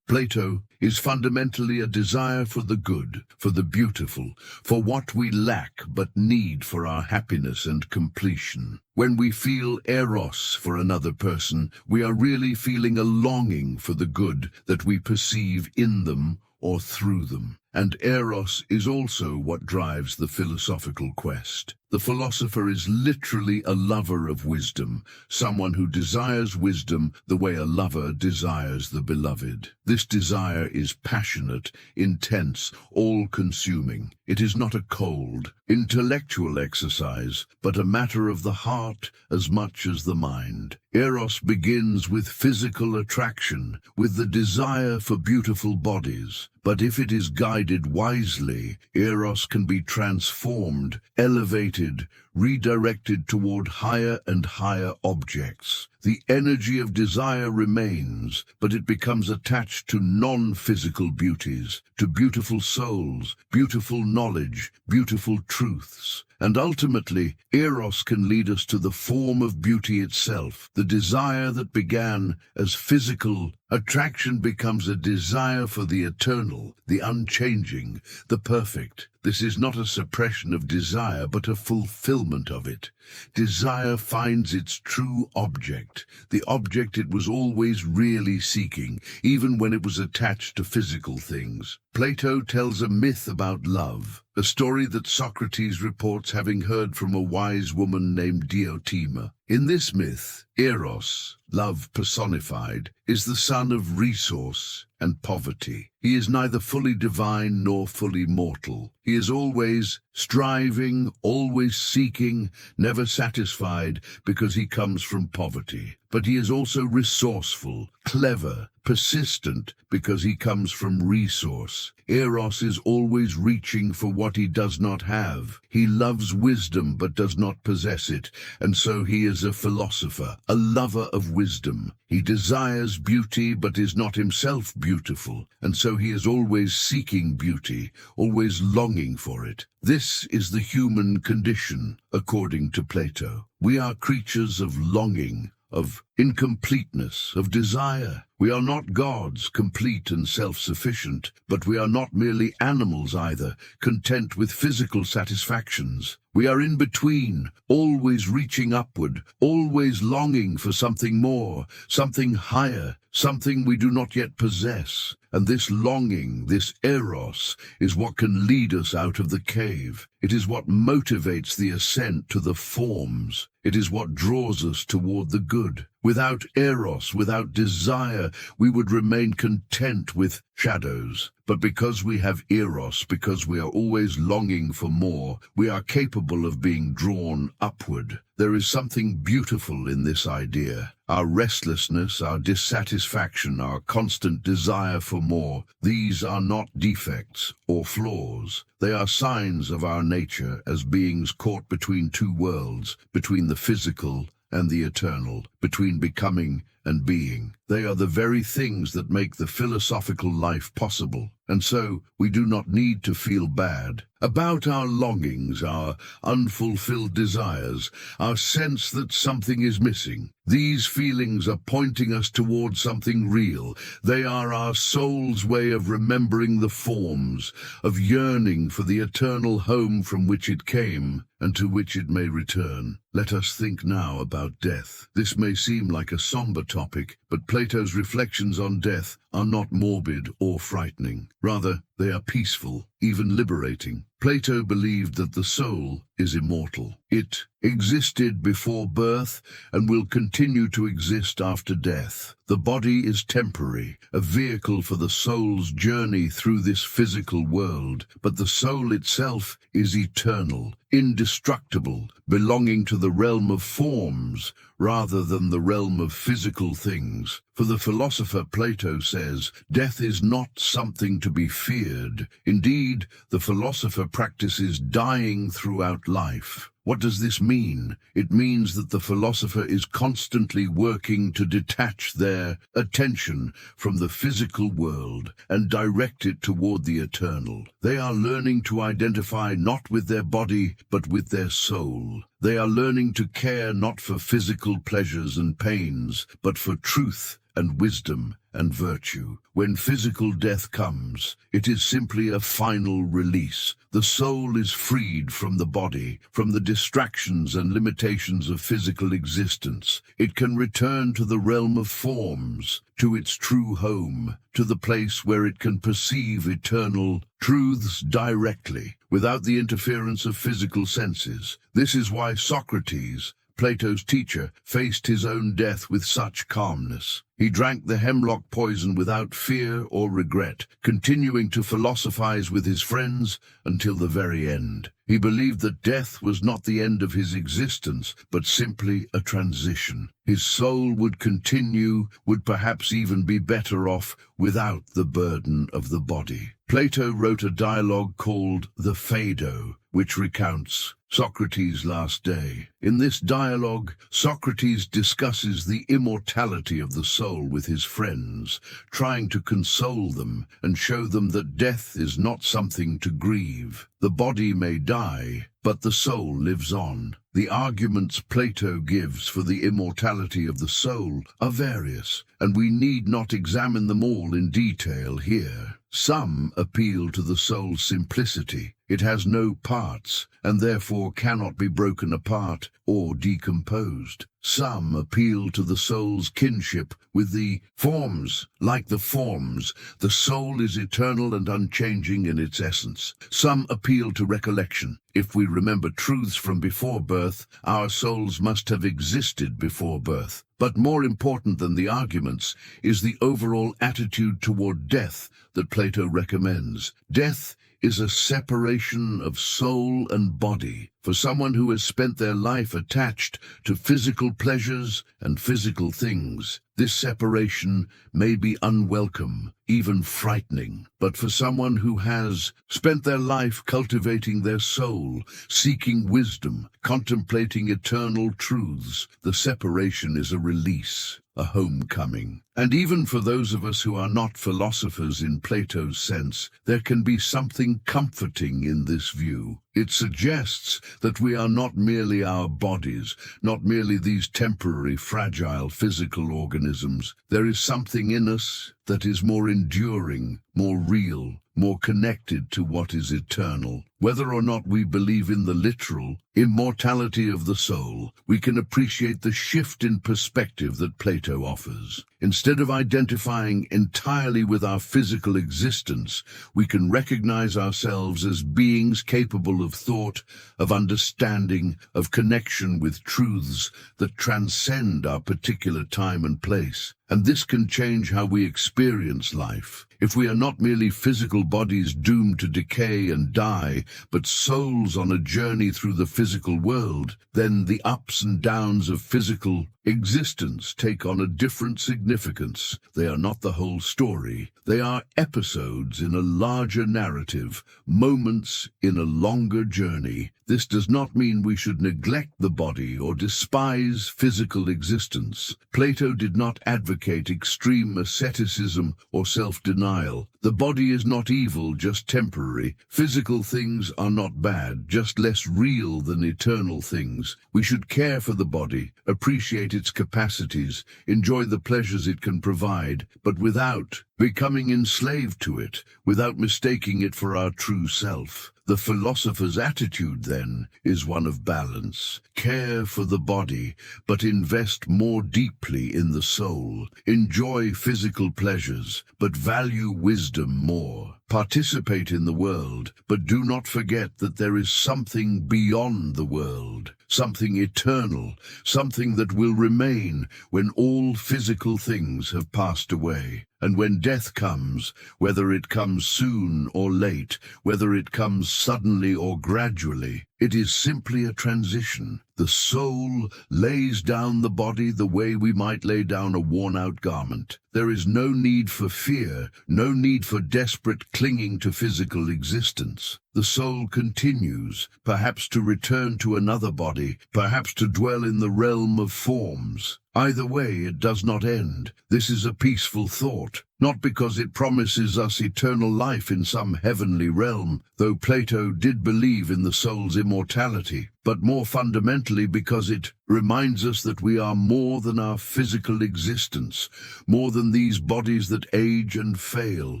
Plato, is fundamentally a desire for the good, for the beautiful, for what we lack but need for our happiness and completion. When we feel eros for another person, we are really feeling a longing for the good that we perceive in them or through them. And eros is also what drives the philosophical quest. The philosopher is literally a lover of wisdom, someone who desires wisdom the way a lover desires the beloved. This desire is passionate, intense, all-consuming. It is not a cold, intellectual exercise, but a matter of the heart as much as the mind. Eros begins with physical attraction, with the desire for beautiful bodies. But if it is guided wisely, Eros can be transformed, elevated, redirected toward higher and higher objects. The energy of desire remains, but it becomes attached to non-physical beauties, to beautiful souls, beautiful knowledge, beautiful truths. And ultimately, Eros can lead us to the form of beauty itself. The desire that began as physical attraction becomes a desire for the eternal, the unchanging, the perfect. This is not a suppression of desire, but a fulfillment of it. Desire finds its true object, the object it was always really seeking, even when it was attached to physical things. Plato tells a myth about love, a story that Socrates reports having heard from a wise woman named Diotima. In this myth, Eros, love personified, is the son of resource and poverty. He is neither fully divine nor fully mortal. He is always striving, always seeking, never satisfied, because he comes from poverty. But he is also resourceful, clever, persistent, because he comes from resource. Eros is always reaching for what he does not have. He loves wisdom but does not possess it, and so he is a philosopher, a lover of wisdom. He desires beauty but is not himself beautiful, and so he is always seeking beauty, always longing for it. This is the human condition, according to Plato. We are creatures of longing, of incompleteness, of desire. We are not gods, complete and self-sufficient, but we are not merely animals either, content with physical satisfactions. We are in between, always reaching upward, always longing for something more, something higher, something we do not yet possess. And this longing, this eros, is what can lead us out of the cave. It is what motivates the ascent to the forms. It is what draws us toward the good. Without eros, without desire, we would remain content with shadows. But because we have eros, because we are always longing for more, we are capable of being drawn upward. There is something beautiful in this idea. Our restlessness, our dissatisfaction, our constant desire for more, these are not defects or flaws. They are signs of our nature as beings caught between two worlds, between the physical and the eternal, between becoming and being. They are the very things that make the philosophical life possible. And so we do not need to feel bad about our longings, our unfulfilled desires, our sense that something is missing. These feelings are pointing us towards something real. They are our soul's way of remembering the forms, of yearning for the eternal home from which it came and to which it may return. Let us think now about death. This may seem like a somber topic, but Plato's reflections on death are not morbid or frightening. Rather, they are peaceful, even liberating. Plato believed that the soul is immortal. It existed before birth and will continue to exist after death. The body is temporary, a vehicle for the soul's journey through this physical world, but the soul itself is eternal, indestructible, belonging to the realm of forms rather than the realm of physical things. For the philosopher, Plato says, death is not something to be feared. Indeed, the philosopher practices dying throughout life. What does this mean? It means that the philosopher is constantly working to detach their attention from the physical world and direct it toward the eternal. They are learning to identify not with their body, but with their soul. They are learning to care not for physical pleasures and pains, but for truth and wisdom and virtue. When physical death comes, it is simply a final release. The soul is freed from the body, from the distractions and limitations of physical existence. It can return to the realm of forms, to its true home, to the place where it can perceive eternal truths directly, without the interference of physical senses. This is why Socrates, Plato's teacher, faced his own death with such calmness. He drank the hemlock poison without fear or regret, continuing to philosophize with his friends until the very end. He believed that death was not the end of his existence, but simply a transition. His soul would continue, would perhaps even be better off without the burden of the body. Plato wrote a dialogue called the Phaedo, which recounts Socrates' last day. In this dialogue, Socrates discusses the immortality of the soul with his friends, trying to console them and show them that death is not something to grieve. The body may die, but the soul lives on. The arguments Plato gives for the immortality of the soul are various, and we need not examine them all in detail here. Some appeal to the soul's simplicity. It has no parts, and therefore cannot be broken apart or decomposed. Some appeal to the soul's kinship with the forms. Like the forms, the soul is eternal and unchanging in its essence. Some appeal to recollection. If we remember truths from before birth, our souls must have existed before birth. But more important than the arguments is the overall attitude toward death that Plato recommends. Death is a separation of soul and body. For someone who has spent their life attached to physical pleasures and physical things, this separation may be unwelcome, even frightening. But for someone who has spent their life cultivating their soul, seeking wisdom, contemplating eternal truths, the separation is a release, a homecoming. And even for those of us who are not philosophers in Plato's sense, there can be something comforting in this view. It suggests that we are not merely our bodies, not merely these temporary, fragile physical organisms. There is something in us that is more enduring, more real, more connected to what is eternal. Whether or not we believe in the literal immortality of the soul, we can appreciate the shift in perspective that Plato offers. Instead of identifying entirely with our physical existence, we can recognize ourselves as beings capable of thought, of understanding, of connection with truths that transcend our particular time and place. And this can change how we experience life. If we are not merely physical bodies doomed to decay and die, but souls on a journey through the physical world, then the ups and downs of physical existence take on a different significance. They are not the whole story. They are episodes in a larger narrative, moments in a longer journey. This does not mean we should neglect the body or despise physical existence. Plato did not advocate extreme asceticism or self-denial. The body is not evil, just temporary. Physical things are not bad, just less real than eternal things. We should care for the body, appreciate its capacities, enjoy the pleasures it can provide, but without becoming enslaved to it, without mistaking it for our true self. The philosopher's attitude, then, is one of balance. Care for the body, but invest more deeply in the soul. Enjoy physical pleasures, but value wisdom more. Participate in the world, but do not forget that there is something beyond the world, something eternal, something that will remain when all physical things have passed away. And when death comes, whether it comes soon or late, whether it comes suddenly or gradually, it is simply a transition. The soul lays down the body the way we might lay down a worn-out garment. There is no need for fear, no need for desperate clinging to physical existence. The soul continues, perhaps to return to another body, perhaps to dwell in the realm of forms. Either way, it does not end. This is a peaceful thought. not because it promises us eternal life in some heavenly realm, though Plato did believe in the soul's immortality, but more fundamentally because it reminds us that we are more than our physical existence, more than these bodies that age and fail,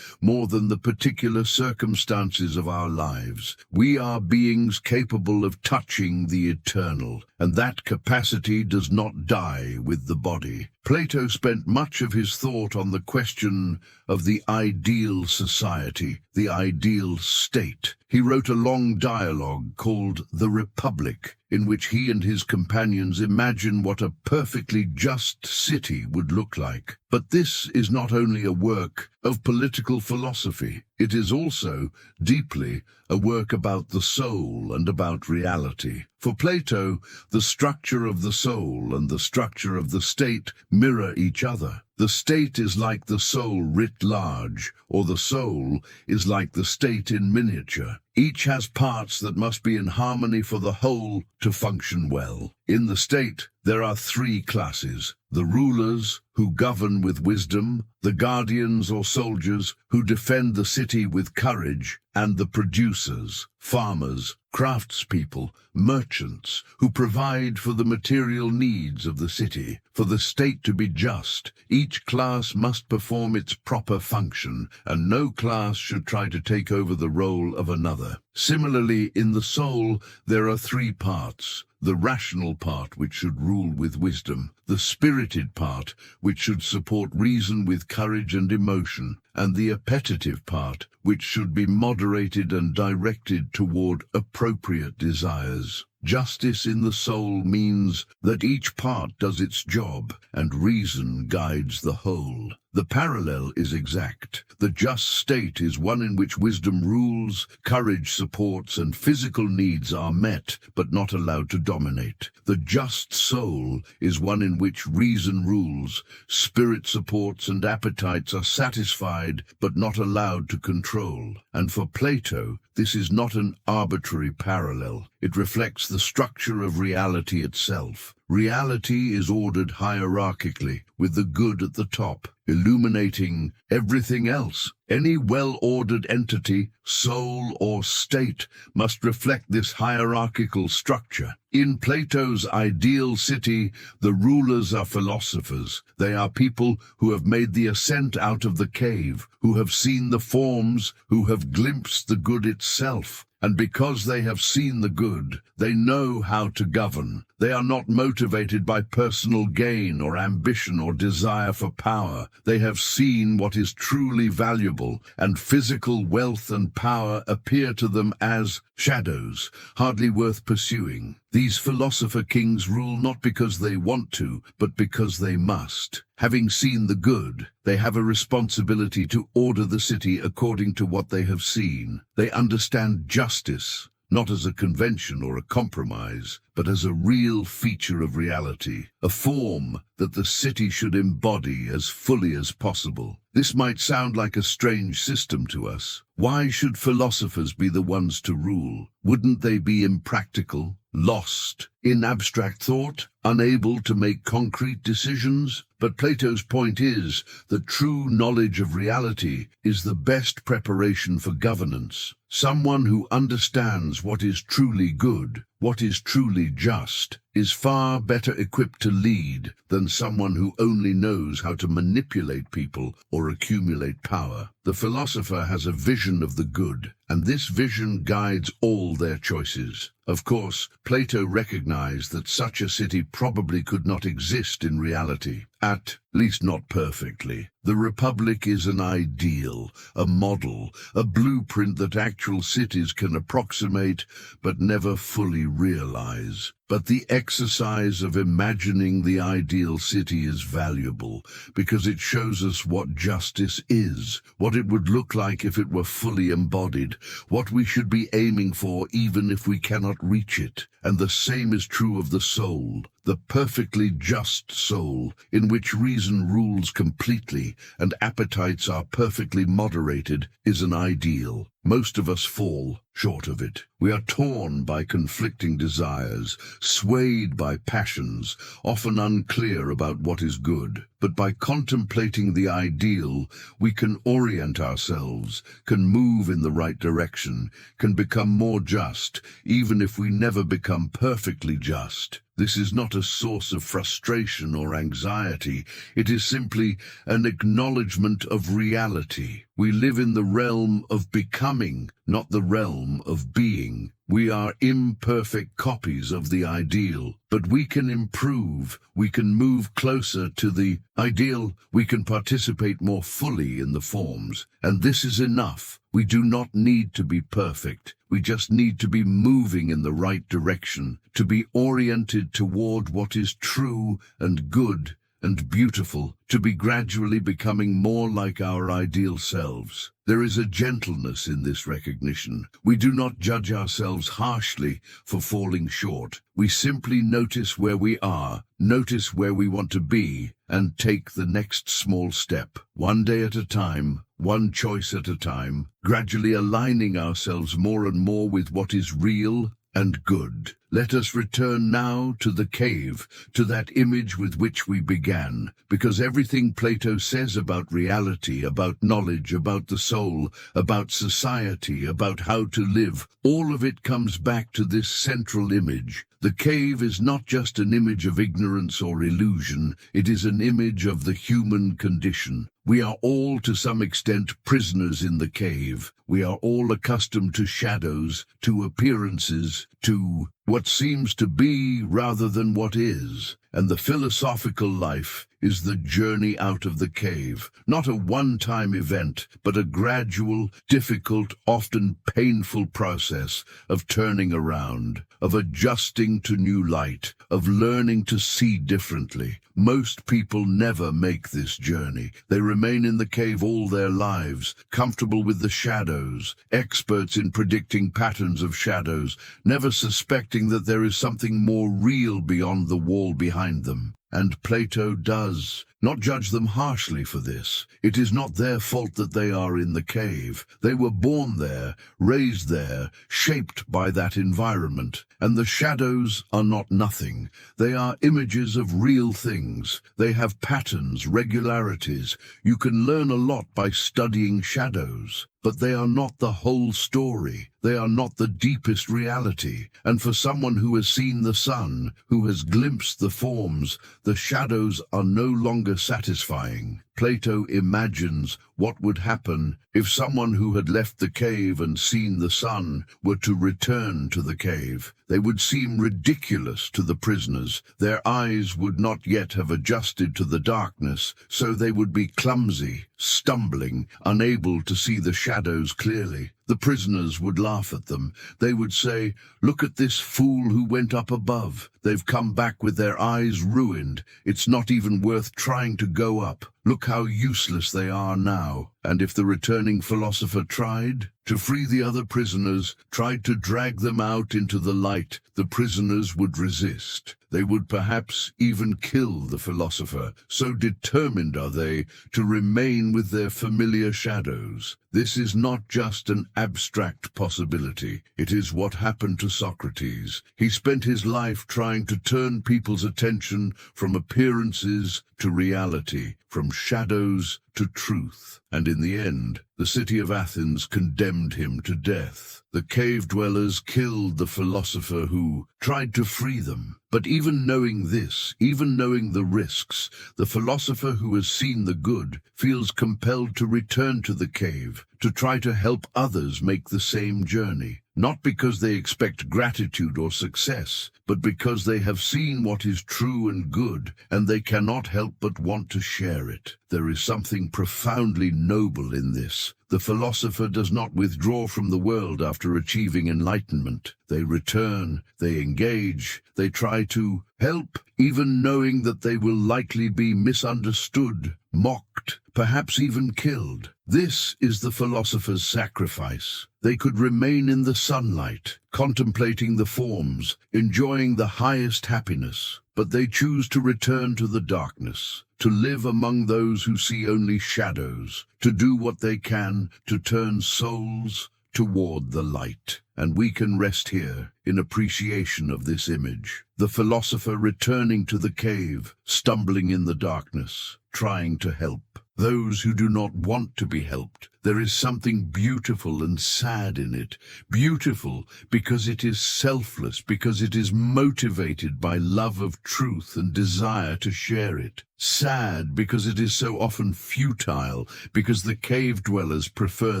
more than the particular circumstances of our lives. We are beings capable of touching the eternal, and that capacity does not die with the body. Plato spent much of his thought on the question of the ideal society, the ideal state. He wrote a long dialogue called The Republic, in which he and his companions imagine what a perfectly just city would look like. But this is not only a work of political philosophy, it is also deeply a work about the soul and about reality. For Plato, the structure of the soul and the structure of the state mirror each other. The state is like the soul writ large, or the soul is like the state in miniature. Each has parts that must be in harmony for the whole to function well. In the state, there are three classes: the rulers, who govern with wisdom, the guardians or soldiers, who defend the city with courage, and the producers, farmers, craftspeople, merchants, who provide for the material needs of the city. For the state to be just, each class must perform its proper function, and no class should try to take over the role of another. Similarly, in the soul, there are three parts: the rational part, which should rule with wisdom; the spirited part, which should support reason with courage and emotion; and the appetitive part, which should be moderated and directed toward appropriate desires. Justice in the soul means that each part does its job, and reason guides the whole. The parallel is exact. The just state is one in which wisdom rules, courage supports, and physical needs are met, but not allowed to dominate. The just soul is one in which reason rules, spirit supports, and appetites are satisfied, but not allowed to control. And for Plato, this is not an arbitrary parallel. It reflects the structure of reality itself. Reality is ordered hierarchically, with the good at the top, illuminating everything else. Any well-ordered entity, soul or state, must reflect this hierarchical structure. In Plato's ideal city, the rulers are philosophers. They are people who have made the ascent out of the cave, who have seen the forms, who have glimpsed the good itself. And because they have seen the good, they know how to govern. They are not motivated by personal gain or ambition or desire for power. They have seen what is truly valuable, and physical wealth and power appear to them as shadows, hardly worth pursuing. These philosopher kings rule not because they want to, but because they must. Having seen the good, they have a responsibility to order the city according to what they have seen. They understand justice, not as a convention or a compromise, but as a real feature of reality, a form that the city should embody as fully as possible. This might sound like a strange system to us. Why should philosophers be the ones to rule? Wouldn't they be impractical, lost in abstract thought, unable to make concrete decisions? But Plato's point is that true knowledge of reality is the best preparation for governance. Someone who understands what is truly good, what is truly just, is far better equipped to lead than someone who only knows how to manipulate people or accumulate power. The philosopher has a vision of the good, and this vision guides all their choices. Of course, Plato recognized that such a city probably could not exist in reality, at least not perfectly. The Republic is an ideal, a model, a blueprint that actual cities can approximate but never fully realize. But the exercise of imagining the ideal city is valuable because it shows us what justice is, what it would look like if it were fully embodied, what we should be aiming for even if we cannot reach it. And the same is true of the soul. the perfectly just soul, in which reason rules completely and appetites are perfectly moderated, is an ideal. Most of us fall short of it. We are torn by conflicting desires, swayed by passions, often unclear about what is good. But by contemplating the ideal, we can orient ourselves, can move in the right direction, can become more just, even if we never become perfectly just. This is not a source of frustration or anxiety. It is simply an acknowledgement of reality. We live in the realm of becoming, not the realm of being. We are imperfect copies of the ideal, but we can improve, we can move closer to the ideal, we can participate more fully in the forms. And this is enough. We do not need to be perfect. We just need to be moving in the right direction, to be oriented toward what is true and good and beautiful, to be gradually becoming more like our ideal selves. There is a gentleness in this recognition. We do not judge ourselves harshly for falling short. We simply notice where we are, notice where we want to be, and take the next small step, one day at a time, one choice at a time, gradually aligning ourselves more and more with what is real and good. Let us return now to the cave, to that image with which we began, because everything Plato says about reality, about knowledge, about the soul, about society, about how to live, all of it comes back to this central image. The cave is not just an image of ignorance or illusion, it is an image of the human condition. We are all, to some extent, prisoners in the cave. We are all accustomed to shadows, to appearances, to what seems to be rather than what is. And the philosophical life is the journey out of the cave, not a one-time event, but a gradual, difficult, often painful process of turning around, of adjusting to new light, of learning to see differently. Most people never make this journey. They remain in the cave all their lives, comfortable with the shadows, experts in predicting patterns of shadows, never suspecting that there is something more real beyond the wall behind them. And Plato does not judge them harshly for this. It is not their fault that they are in the cave. They were born there, raised there, shaped by that environment. And the shadows are not nothing. They are images of real things. They have patterns, regularities. You can learn a lot by studying shadows. But they are not the whole story. They are not the deepest reality. And for someone who has seen the sun, who has glimpsed the forms, the shadows are no longer satisfying. Plato imagines what would happen if someone who had left the cave and seen the sun were to return to the cave. They would seem ridiculous to the prisoners. Their eyes would not yet have adjusted to the darkness, so they would be clumsy, stumbling, unable to see the shadows clearly. The prisoners would laugh at them. They would say, "Look at this fool who went up above. They've come back with their eyes ruined. It's not even worth trying to go up. Look how useless they are now." And if the returning philosopher tried to free the other prisoners, tried to drag them out into the light, the prisoners would resist. They would perhaps even kill the philosopher, so determined are they to remain with their familiar shadows. This is not just an abstract possibility. It is what happened to Socrates. He spent his life trying to turn people's attention from appearances to reality, from shadows to truth. And in the end, the city of Athens condemned him to death. The cave dwellers killed the philosopher who tried to free them. But even knowing this, even knowing the risks, the philosopher who has seen the good feels compelled to return to the cave, to try to help others make the same journey. Not because they expect gratitude or success, but because they have seen what is true and good, and they cannot help but want to share it. There is something profoundly noble in this. The philosopher does not withdraw from the world after achieving enlightenment. They return, they engage, they try to help, even knowing that they will likely be misunderstood, mocked, perhaps even killed. This is the philosopher's sacrifice. They could remain in the sunlight, contemplating the forms, enjoying the highest happiness. but they choose to return to the darkness, to live among those who see only shadows, to do what they can to turn souls toward the light. And we can rest here in appreciation of this image. The philosopher returning to the cave, stumbling in the darkness, trying to help those who do not want to be helped. There is something beautiful and sad in it. Beautiful because it is selfless, because it is motivated by love of truth and desire to share it. Sad because it is so often futile, because the cave dwellers prefer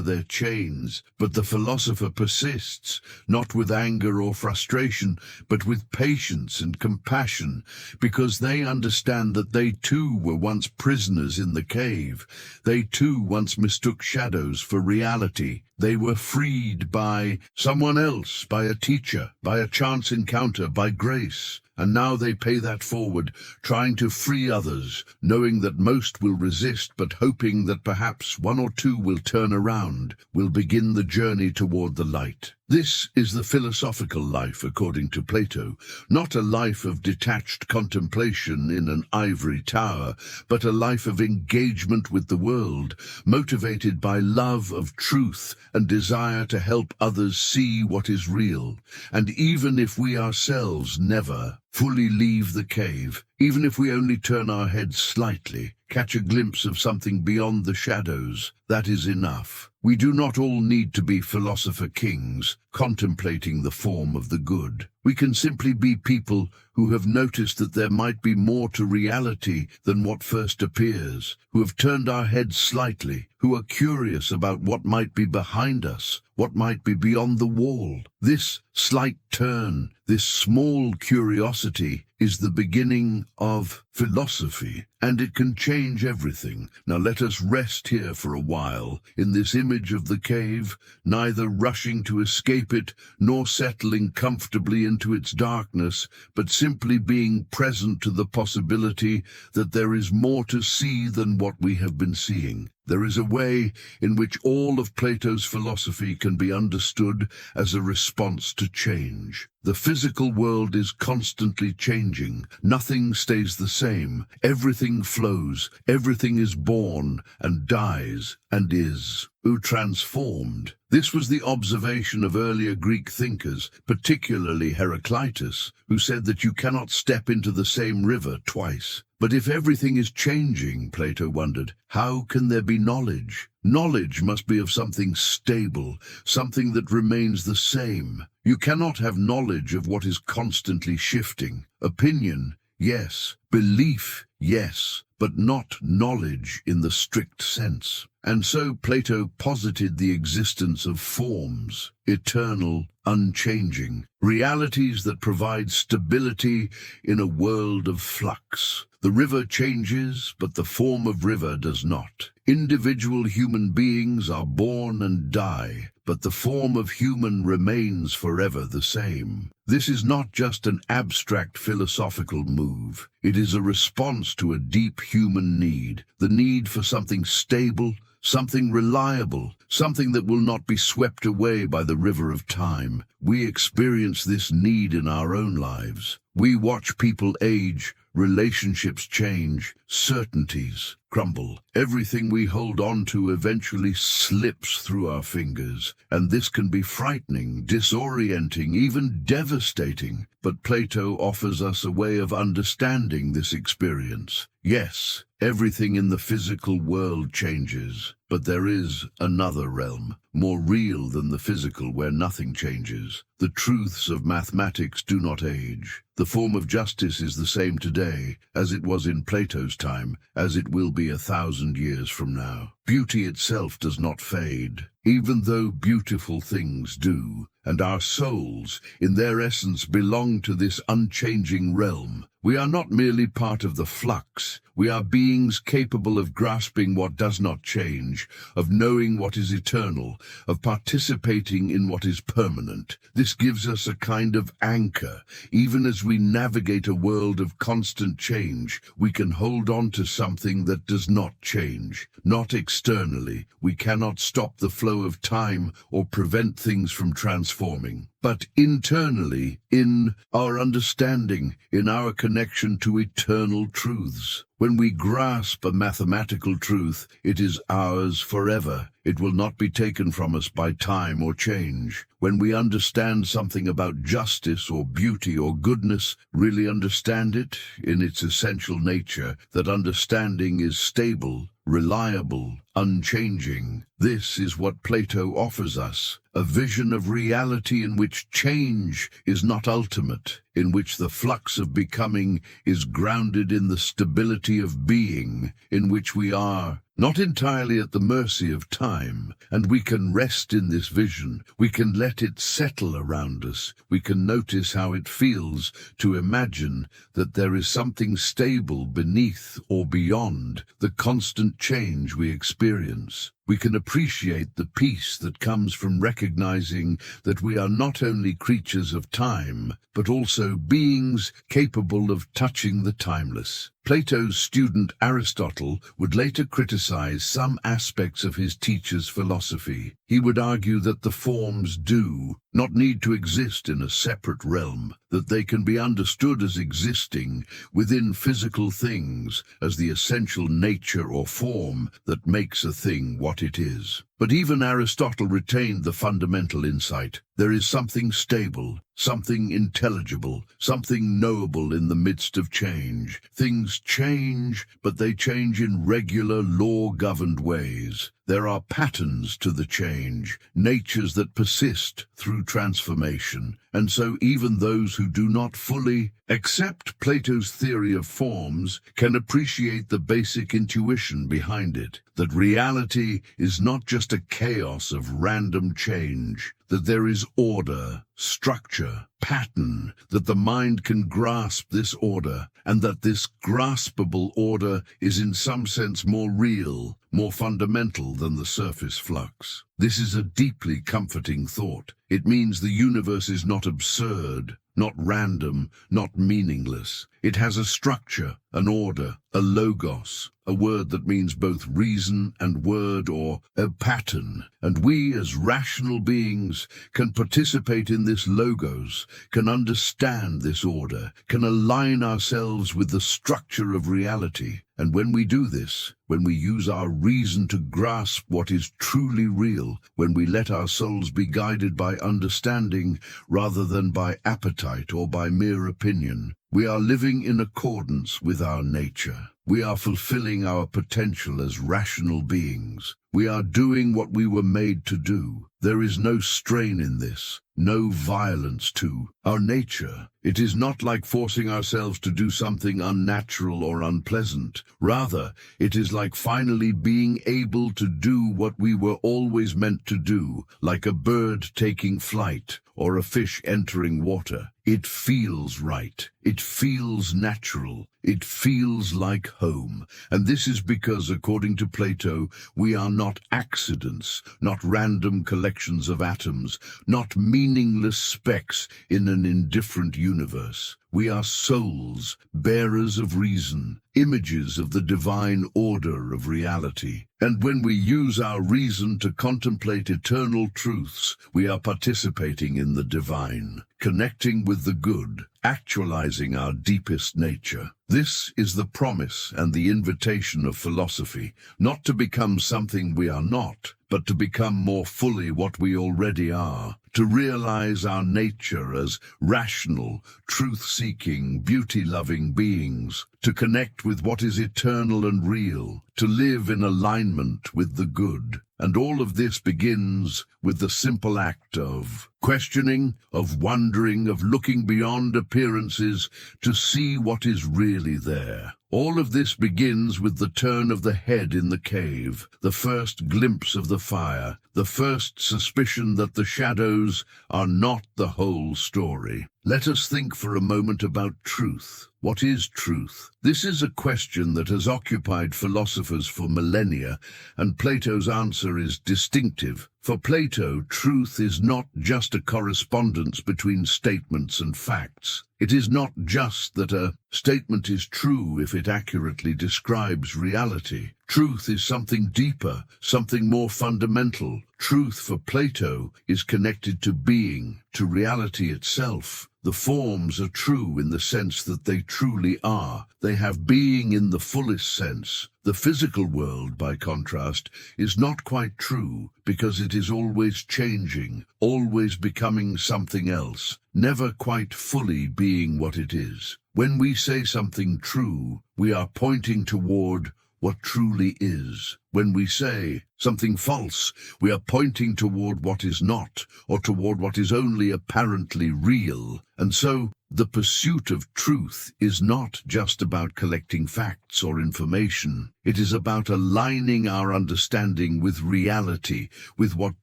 their chains. But the philosopher persists, not with anger or frustration, but with patience and compassion, because they understand that they too were once prisoners in the cave. They too once mistook shadows for reality. They were freed by someone else, by a teacher, by a chance encounter, by grace. And now they pay that forward, trying to free others, knowing that most will resist, but hoping that perhaps one or two will turn around, will begin the journey toward the light. This is the philosophical life according to Plato, not a life of detached contemplation in an ivory tower, but a life of engagement with the world, motivated by love of truth and desire to help others see what is real. And even if we ourselves never fully leave the cave, even if we only turn our heads slightly, catch a glimpse of something beyond the shadows, that is enough. We do not all need to be philosopher kings, contemplating the form of the good. We can simply be people who have noticed that there might be more to reality than what first appears, who have turned our heads slightly, who are curious about what might be behind us, what might be beyond the wall. This slight turn, this small curiosity, is the beginning of philosophy, and it can change everything. Now let us rest here for a while, in this image of the cave, neither rushing to escape it, nor settling comfortably into its darkness, but simply being present to the possibility that there is more to see than what we have been seeing. There is a way in which all of Plato's philosophy can be understood as a response to change. The physical world is constantly changing. Nothing stays the same. Everything flows. Everything is born and dies and is transformed. This was the observation of earlier Greek thinkers, particularly Heraclitus, who said that you cannot step into the same river twice. But if everything is changing, Plato wondered, how can there be knowledge? Knowledge must be of something stable, something that remains the same. You cannot have knowledge of what is constantly shifting. Opinion, yes. Belief, yes. But not knowledge in the strict sense. And so Plato posited the existence of forms, eternal, unchanging, realities that provide stability in a world of flux. The river changes, but the form of river does not. Individual human beings are born and die, but the form of human remains forever the same. This is not just an abstract philosophical move. It is a response to a deep human need, the need for something stable, something reliable, something that will not be swept away by the river of time. We experience this need in our own lives. We watch people age, relationships change, certainties crumble. Everything we hold on to eventually slips through our fingers, and this can be frightening, disorienting, even devastating. But Plato offers us a way of understanding this experience. Yes, everything in the physical world changes, but there is another realm, more real than the physical, where nothing changes. The truths of mathematics do not age. The form of justice is the same today as it was in Plato's time, as it will be 1,000 years from now. Beauty itself does not fade, even though beautiful things do, and our souls, in their essence, belong to this unchanging realm. We are not merely part of the flux. We are beings capable of grasping what does not change, of knowing what is eternal, of participating in what is permanent. This gives us a kind of anchor. Even as we navigate a world of constant change, we can hold on to something that does not change. Not externally. We cannot stop the flow of time or prevent things from transforming. but internally, in our understanding, in our connection to eternal truths. When we grasp a mathematical truth, it is ours forever. It will not be taken from us by time or change. When we understand something about justice or beauty or goodness, really understand it in its essential nature, that understanding is stable, reliable, unchanging. This is what Plato offers us, a vision of reality in which change is not ultimate, in which the flux of becoming is grounded in the stability of being, in which we are not entirely at the mercy of time, and we can rest in this vision. We can let it settle around us. We can notice how it feels to imagine that there is something stable beneath or beyond the constant change we experience. We can appreciate the peace that comes from recognizing that we are not only creatures of time, but also beings capable of touching the timeless. Plato's student Aristotle would later criticize some aspects of his teacher's philosophy. He would argue that the forms do not need to exist in a separate realm, that they can be understood as existing within physical things, as the essential nature or form that makes a thing what it is. But even Aristotle retained the fundamental insight. There is something stable, something intelligible, something knowable in the midst of change. Things change, but they change in regular, law-governed ways. There are patterns to the change, natures that persist through transformation, and so even those who do not fully accept Plato's theory of forms can appreciate the basic intuition behind it, that reality is not just a chaos of random change, that there is order, structure, pattern, that the mind can grasp this order, and that this graspable order is in some sense more real, more fundamental than the surface flux. This is a deeply comforting thought. It means the universe is not absurd, not random, not meaningless. It has a structure, an order, a logos, a word that means both reason and word, or a pattern. And we, as rational beings, can participate in this logos, can understand this order, can align ourselves with the structure of reality. And when we do this, when we use our reason to grasp what is truly real, when we let our souls be guided by understanding rather than by appetite or by mere opinion, we are living in accordance with our nature. We are fulfilling our potential as rational beings. We are doing what we were made to do. There is no strain in this, no violence to our nature. It is not like forcing ourselves to do something unnatural or unpleasant. Rather, it is like finally being able to do what we were always meant to do, like a bird taking flight or a fish entering water. It feels right. It feels natural. It feels like home. And this is because, according to Plato, we are not accidents, not random collections of atoms, not meaningless specks in an indifferent universe. We are souls, bearers of reason, images of the divine order of reality. And when we use our reason to contemplate eternal truths, we are participating in the divine, connecting with the good, actualizing our deepest nature. This is the promise and the invitation of philosophy, not to become something we are not, but to become more fully what we already are, to realize our nature as rational, truth-seeking, beauty-loving beings, to connect with what is eternal and real, to live in alignment with the good. And all of this begins with the simple act of questioning, of wondering, of looking beyond appearances to see what is really there. All of this begins with the turn of the head in the cave, the first glimpse of the fire, the first suspicion that the shadows are not the whole story. Let us think for a moment about truth. What is truth? This is a question that has occupied philosophers for millennia, and Plato's answer is distinctive. For Plato, truth is not just a correspondence between statements and facts. It is not just that a statement is true if it accurately describes reality. Truth is something deeper, something more fundamental. Truth for Plato is connected to being, to reality itself. The forms are true in the sense that they truly are. They have being in the fullest sense. The physical world, by contrast, is not quite true because it is always changing, always becoming something else, never quite fully being what it is. When we say something true, we are pointing toward what truly is. When we say something false, we are pointing toward what is not, or toward what is only apparently real. And so, the pursuit of truth is not just about collecting facts or information. It is about aligning our understanding with reality, with what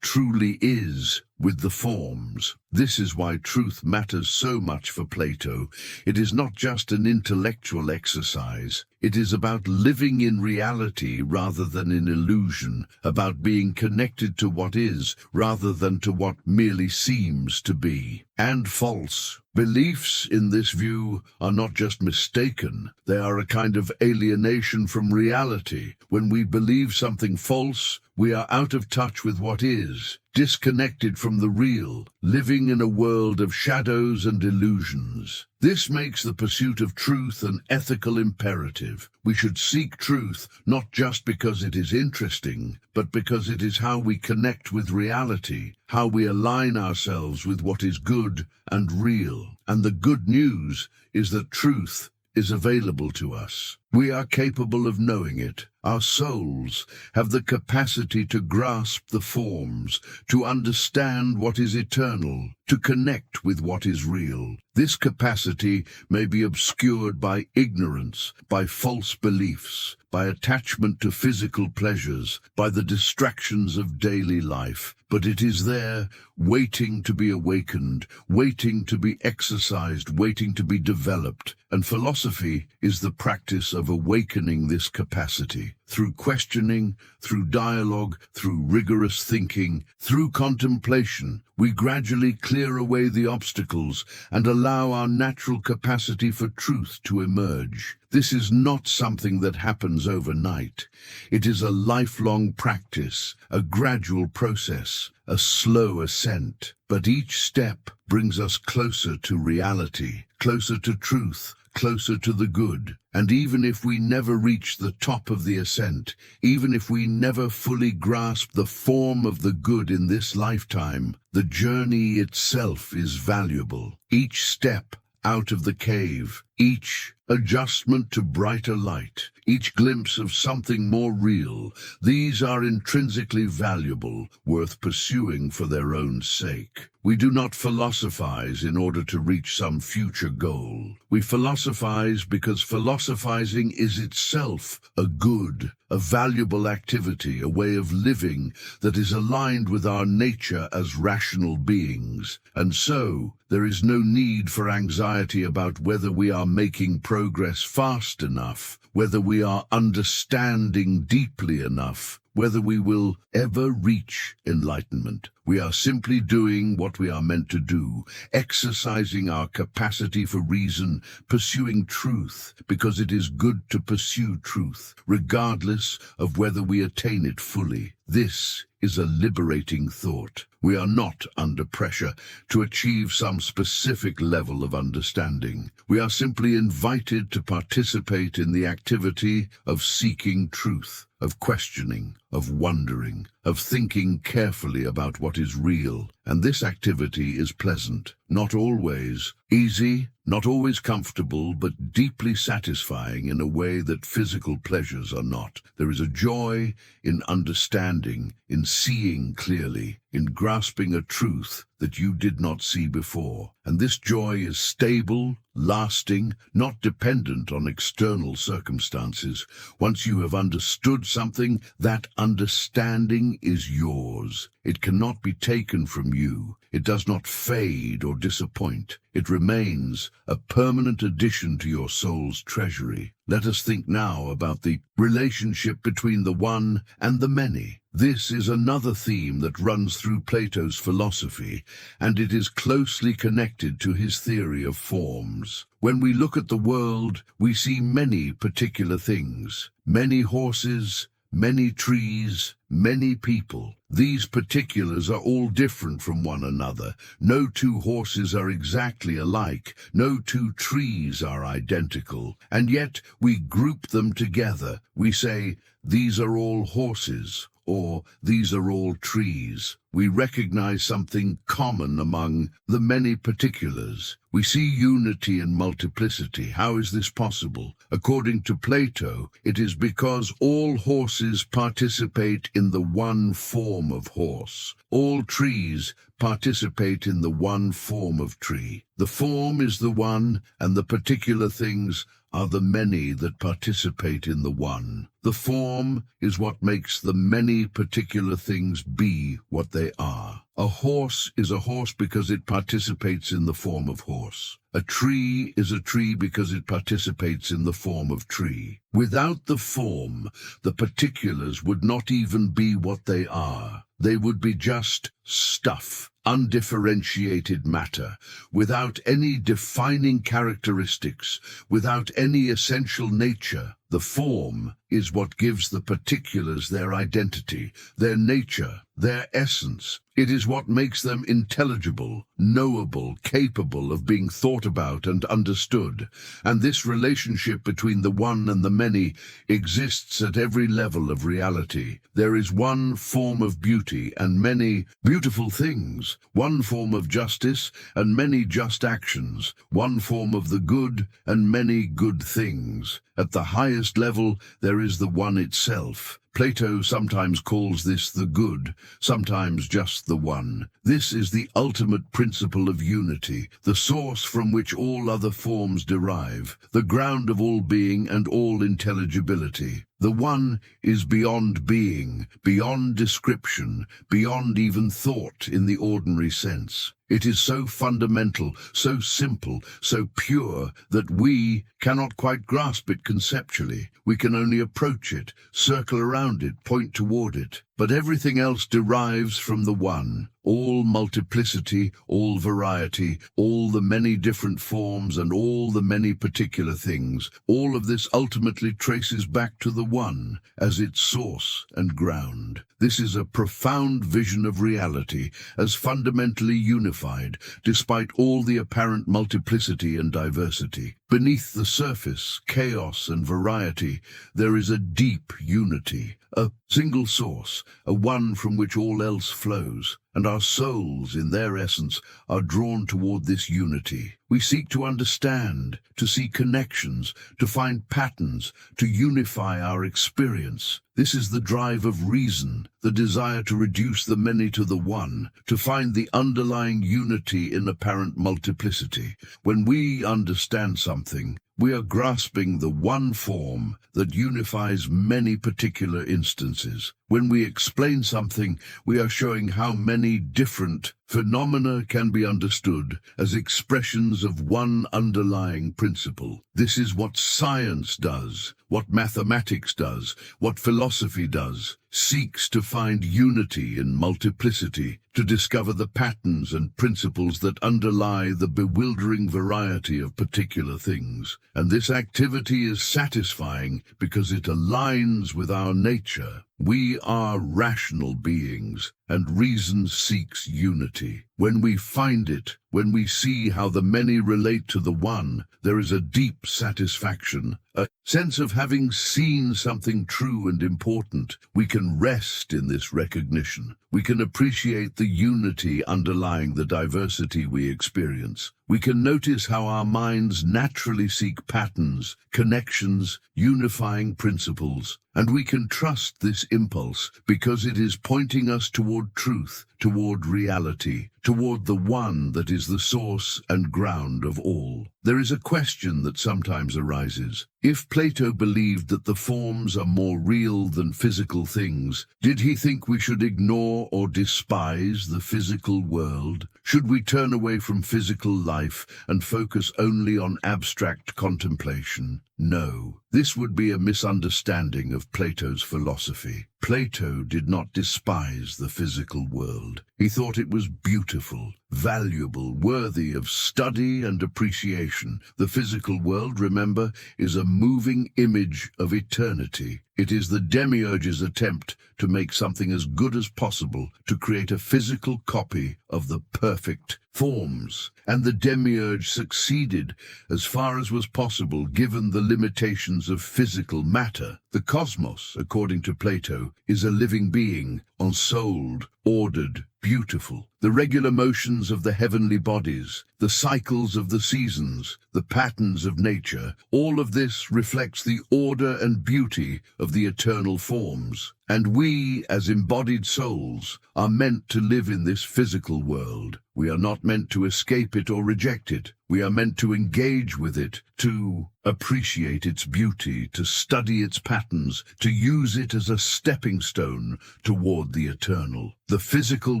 truly is, with the forms. This is why truth matters so much for Plato. It is not just an intellectual exercise. It is about living in reality rather than in illusion, about being connected to what is rather than to what merely seems to be. And false beliefs in this view are not just mistaken, they are a kind of alienation from reality. When we believe something false, we are out of touch with what is, disconnected from the real, living in a world of shadows and illusions. This makes the pursuit of truth an ethical imperative. We should seek truth not just because it is interesting, but because it is how we connect with reality, how we align ourselves with what is good and real. And the good news is that truth is available to us. We are capable of knowing it. Our souls have the capacity to grasp the forms, to understand what is eternal, to connect with what is real. This capacity may be obscured by ignorance, by false beliefs, by attachment to physical pleasures, by the distractions of daily life, but it is there, waiting to be awakened, waiting to be exercised, waiting to be developed. And philosophy is the practice of awakening this capacity. Through questioning, through dialogue, through rigorous thinking, through contemplation, we gradually clear away the obstacles and allow our natural capacity for truth to emerge. This is not something that happens overnight. It is a lifelong practice, a gradual process, a slow ascent. But each step brings us closer to reality, closer to truth, closer to the good. And even if we never reach the top of the ascent, even if we never fully grasp the form of the good in this lifetime, the journey itself is valuable. Each step out of the cave, each adjustment to brighter light, each glimpse of something more real, these are intrinsically valuable, worth pursuing for their own sake. We do not philosophize in order to reach some future goal. We philosophize because philosophizing is itself a good, a valuable activity, a way of living that is aligned with our nature as rational beings. And so, there is no need for anxiety about whether we are making progress fast enough, whether we are understanding deeply enough, whether we will ever reach enlightenment. We are simply doing what we are meant to do, exercising our capacity for reason, pursuing truth, because it is good to pursue truth, regardless of whether we attain it fully. This is a liberating thought. We are not under pressure to achieve some specific level of understanding. We are simply invited to participate in the activity of seeking truth, of questioning, of wondering, of thinking carefully about what is real. And this activity is pleasant, not always easy, not always comfortable, but deeply satisfying in a way that physical pleasures are not. There is a joy in understanding, in seeing clearly, in grasping a truth that you did not see before. And this joy is stable, lasting, not dependent on external circumstances. Once you have understood something, that understanding is yours. It cannot be taken from you. It does not fade or disappoint. It remains a permanent addition to your soul's treasury. Let us think now about the relationship between the one and the many. This is another theme that runs through Plato's philosophy, and it is closely connected to his theory of forms. When we look at the world, we see many particular things, many horses, many trees, many people. These particulars are all different from one another. No two horses are exactly alike. No two trees are identical. And yet we group them together. We say, these are all horses, or these are all trees. We recognize something common among the many particulars. We see unity in multiplicity. How is this possible? According to Plato, it is because all horses participate in the one form of horse. All trees participate in the one form of tree. The form is the one, and the particular things are the many that participate in the one. The form is what makes the many particular things be what they are. A horse is a horse because it participates in the form of horse. A tree is a tree because it participates in the form of tree. Without the form, the particulars would not even be what they are. They would be just stuff, undifferentiated matter, without any defining characteristics, without any essential nature. The form is what gives the particulars their identity, their nature, their essence. It is what makes them intelligible, knowable, capable of being thought about and understood. And this relationship between the one and the many exists at every level of reality. There is one form of beauty and many beautiful things, one form of justice and many just actions, one form of the good and many good things. At the highest level, there is the one itself. Plato sometimes calls this the good, sometimes just the one. This is the ultimate principle of unity, the source from which all other forms derive, the ground of all being and all intelligibility. The one is beyond being, beyond description, beyond even thought in the ordinary sense. It is so fundamental, so simple, so pure that we cannot quite grasp it conceptually. We can only approach it, circle around it, point toward it. But everything else derives from the one. All multiplicity, all variety, all the many different forms and all the many particular things, all of this ultimately traces back to the one as its source and ground. This is a profound vision of reality as fundamentally unified, despite all the apparent multiplicity and diversity. Beneath the surface, chaos and variety, there is a deep unity, a single source, a one from which all else flows, and our souls, in their essence, are drawn toward this unity. We seek to understand, to see connections, to find patterns, to unify our experience. This is the drive of reason, the desire to reduce the many to the one, to find the underlying unity in apparent multiplicity. When we understand something, we are grasping the one form that unifies many particular instances. When we explain something, we are showing how many different phenomena can be understood as expressions of one underlying principle. This is what science does, what mathematics does, what philosophy does, seeks to find unity in multiplicity, to discover the patterns and principles that underlie the bewildering variety of particular things. And this activity is satisfying because it aligns with our nature. We are rational beings, and reason seeks unity. When we find it, when we see how the many relate to the one, there is a deep satisfaction, a sense of having seen something true and important. We can rest in this recognition. We can appreciate the unity underlying the diversity we experience. We can notice how our minds naturally seek patterns, connections, unifying principles, and we can trust this impulse because it is pointing us toward truth, toward reality, toward the one that is the source and ground of all. There is a question that sometimes arises. If Plato believed that the forms are more real than physical things, did he think we should ignore or despise the physical world? Should we turn away from physical life and focus only on abstract contemplation? No, this would be a misunderstanding of Plato's philosophy. Plato did not despise the physical world. He thought it was beautiful, valuable, worthy of study and appreciation. The physical world, remember, is a moving image of eternity. It is the demiurge's attempt to make something as good as possible, to create a physical copy of the perfect forms. And the demiurge succeeded as far as was possible given the limitations of physical matter. The cosmos, according to Plato, is a living being, ensouled, ordered, beautiful. The regular motions of the heavenly bodies, the cycles of the seasons, the patterns of nature, all of this reflects the order and beauty of the eternal forms. And we, as embodied souls, are meant to live in this physical world. We are not meant to escape it or reject it. We are meant to engage with it, to appreciate its beauty, to study its patterns, to use it as a stepping stone toward the eternal. The physical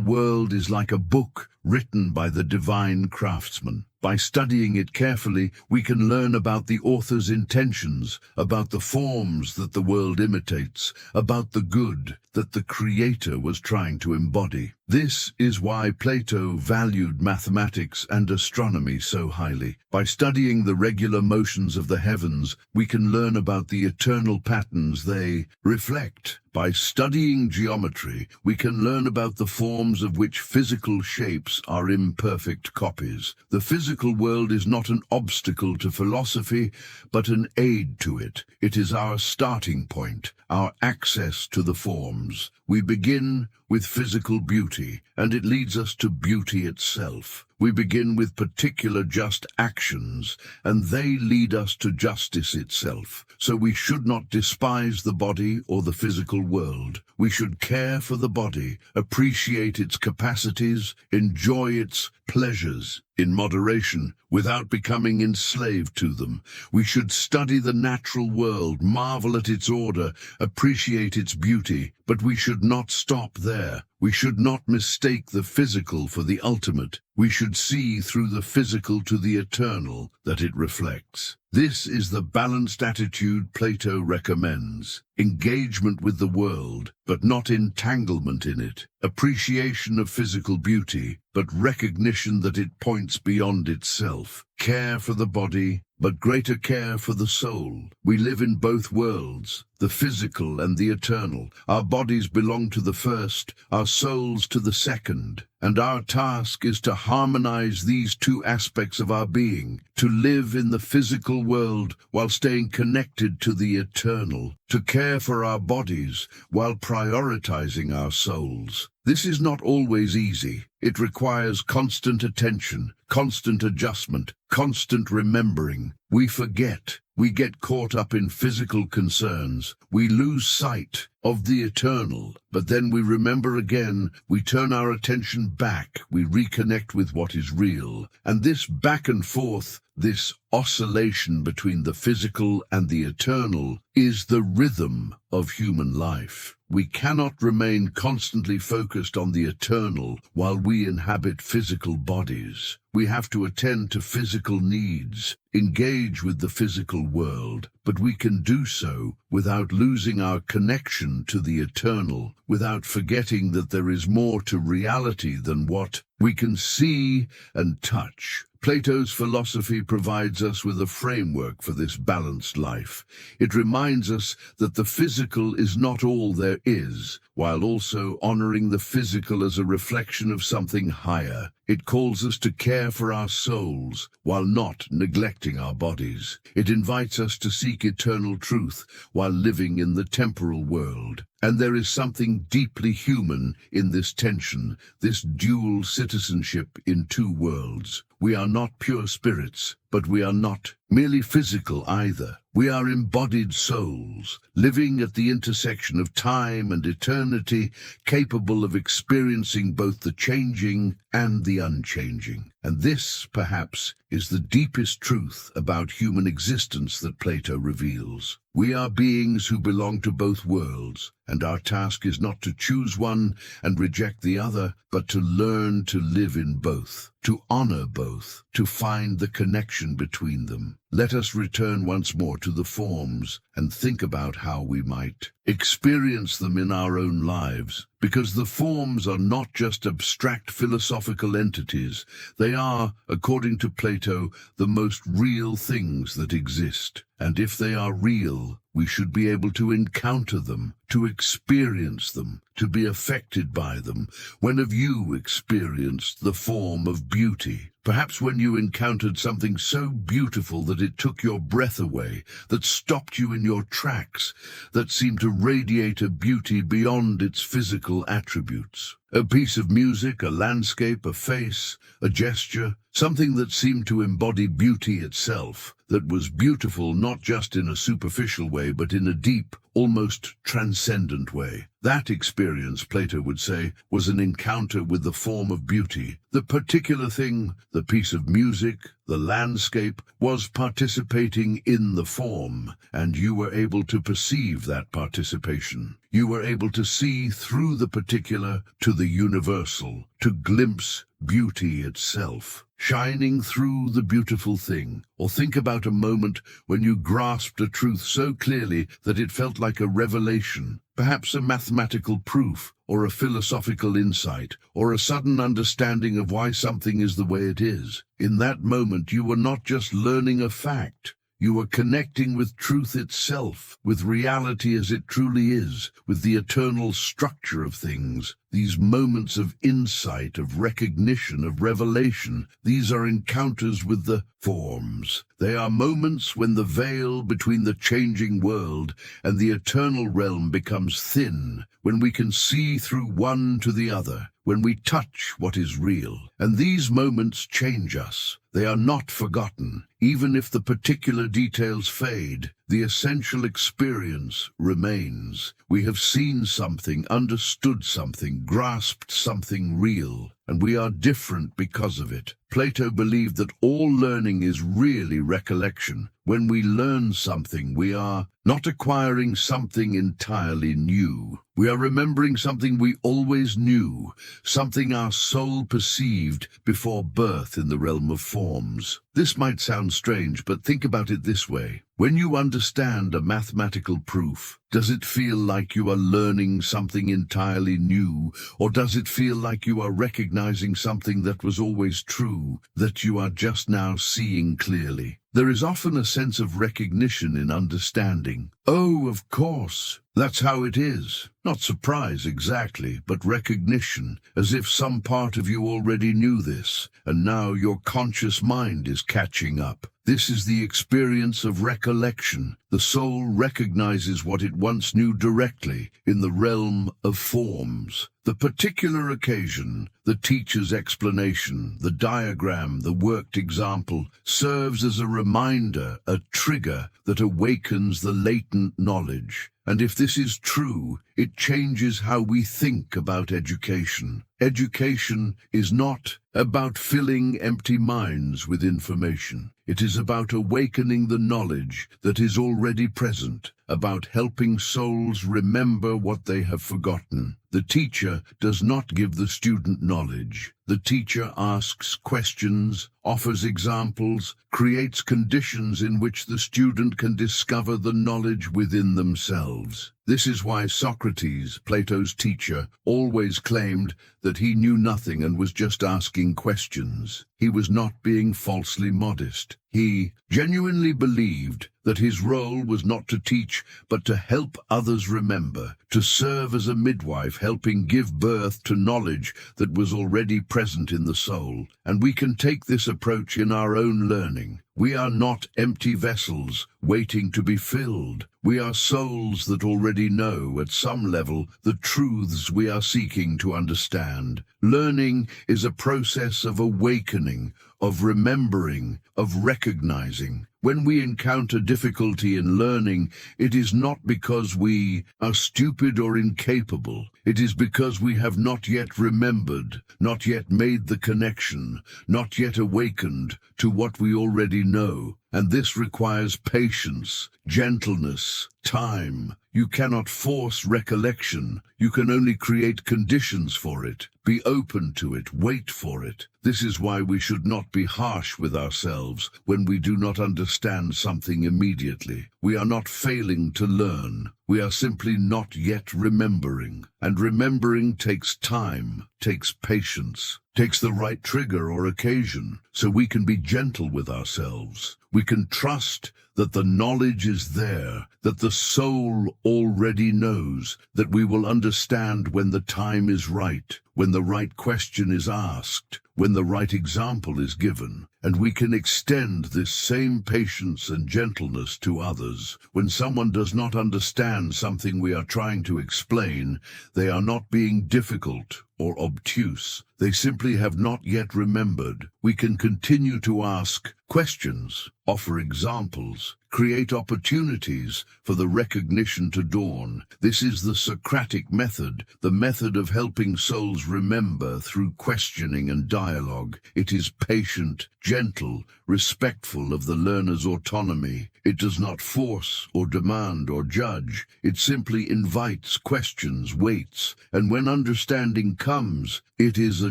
world is like a book written by the divine craftsman. By studying it carefully, we can learn about the author's intentions, about the forms that the world imitates, about the good that the Creator was trying to embody. This is why Plato valued mathematics and astronomy so highly. By studying the regular motions of the heavens, we can learn about the eternal patterns they reflect. By studying geometry, we can learn about the forms of which physical shapes are imperfect copies. The physical world is not an obstacle to philosophy, but an aid to it. It is our starting point, our access to the forms. We begin with physical beauty, and it leads us to beauty itself. We begin with particular just actions, and they lead us to justice itself. So we should not despise the body or the physical world. We should care for the body, appreciate its capacities, enjoy its pleasures in moderation, without becoming enslaved to them. We should study the natural world, marvel at its order, appreciate its beauty, but we should not stop there. We should not mistake the physical for the ultimate. We should see through the physical to the eternal that it reflects. This is the balanced attitude Plato recommends. Engagement with the world, but not entanglement in it. Appreciation of physical beauty, but recognition that it points beyond itself. Care for the body, but greater care for the soul. We live in both worlds, the physical and the eternal. Our bodies belong to the first, our souls to the second. And our task is to harmonize these two aspects of our being, to live in the physical world while staying connected to the eternal, to care for our bodies while prioritizing our souls. This is not always easy. It requires constant attention, constant adjustment, constant remembering. We forget. We get caught up in physical concerns. We lose sight of the eternal, but then we remember again. We turn our attention back. We reconnect with what is real. And this back and forth, this oscillation between the physical and the eternal, is the rhythm of human life. We cannot remain constantly focused on the eternal while we inhabit physical bodies. We have to attend to physical needs, engage with the physical world, but we can do so without losing our connection to the eternal, without forgetting that there is more to reality than what we can see and touch. Plato's philosophy provides us with a framework for this balanced life. It reminds us that the physical is not all there is, while also honoring the physical as a reflection of something higher. It calls us to care for our souls while not neglecting our bodies. It invites us to seek eternal truth while living in the temporal world. And there is something deeply human in this tension, this dual citizenship in two worlds. We are not pure spirits, but we are not merely physical either. We are embodied souls, living at the intersection of time and eternity, capable of experiencing both the changing and the unchanging. And this, perhaps, is the deepest truth about human existence that Plato reveals. We are beings who belong to both worlds, and our task is not to choose one and reject the other, but to learn to live in both, to honor both, to find the connection between them. let us return once more to the forms and think about how we might experience them in our own lives, because the forms are not just abstract philosophical entities. They are, according to Plato, the most real things that exist. And if they are real, we should be able to encounter them, to experience them, to be affected by them. When have you experienced the form of beauty? Perhaps when you encountered something so beautiful that it took your breath away, that stopped you in your tracks, that seemed to radiate a beauty beyond its physical attributes. A piece of music, a landscape, a face, a gesture, something that seemed to embody beauty itself, that was beautiful not just in a superficial way, but in a deep, almost transcendent way. That experience, Plato would say, was an encounter with the form of beauty. The particular thing, the piece of music, the landscape, was participating in the form, and you were able to perceive that participation. You were able to see through the particular to the universal, to glimpse beauty itself, shining through the beautiful thing. Or think about a moment when you grasped a truth so clearly that it felt like a revelation, perhaps a mathematical proof, or a philosophical insight, or a sudden understanding of why something is the way it is. In that moment, you were not just learning a fact. You were connecting with truth itself, with reality as it truly is, with the eternal structure of things. These moments of insight, of recognition, of revelation, these are encounters with the forms. They are moments when the veil between the changing world and the eternal realm becomes thin, when we can see through one to the other, when we touch what is real. And these moments change us. They are not forgotten. Even if the particular details fade, the essential experience remains. We have seen something, understood something, grasped something real, and we are different because of it. Plato believed that all learning is really recollection. When we learn something, we are not acquiring something entirely new. We are remembering something we always knew, something our soul perceived before birth in the realm of forms. This might sound strange, but think about it this way. When you understand a mathematical proof, does it feel like you are learning something entirely new, or does it feel like you are recognizing something that was always true, that you are just now seeing clearly? There is often a sense of recognition in understanding. Oh, of course, that's how it is. Not surprise exactly, but recognition, as if some part of you already knew this, and now your conscious mind is catching up. This is the experience of recollection. The soul recognizes what it once knew directly in the realm of forms. The particular occasion, the teacher's explanation, the diagram, the worked example, serves as a reminder, a trigger that awakens the latent knowledge. And if this is true, it changes how we think about education. Education is not about filling empty minds with information. It is about awakening the knowledge that is already present, about helping souls remember what they have forgotten. The teacher does not give the student knowledge. The teacher asks questions, offers examples, creates conditions in which the student can discover the knowledge within themselves. This is why Socrates, Plato's teacher, always claimed that he knew nothing and was just asking questions. He was not being falsely modest. He genuinely believed that his role was not to teach, but to help others remember, to serve as a midwife, helping give birth to knowledge that was already present in the soul. And we can take this approach in our own learning. We are not empty vessels waiting to be filled. We are souls that already know, at some level, the truths we are seeking to understand. Learning is a process of awakening, of remembering, of recognizing. When we encounter difficulty in learning, it is not because we are stupid or incapable. It is because we have not yet remembered, not yet made the connection, not yet awakened to what we already know. And this requires patience, gentleness, time. You cannot force recollection. You can only create conditions for it. Be open to it, wait for it. This is why we should not be harsh with ourselves when we do not understand understand something immediately. We are not failing to learn. We are simply not yet remembering. And remembering takes time, takes patience, takes the right trigger or occasion, so we can be gentle with ourselves. We can trust that the knowledge is there, that the soul already knows, that we will understand when the time is right, when the right question is asked, when the right example is given, and we can extend this same patience and gentleness to others. When someone does not understand something we are trying to explain, they are not being difficult or obtuse. They simply have not yet remembered. We can continue to ask questions, offer examples, create opportunities for the recognition to dawn. This is the Socratic method, the method of helping souls remember through questioning and dialogue. It is patient, gentle, respectful of the learner's autonomy. It does not force or demand or judge. It simply invites questions, waits, and when understanding comes, it is a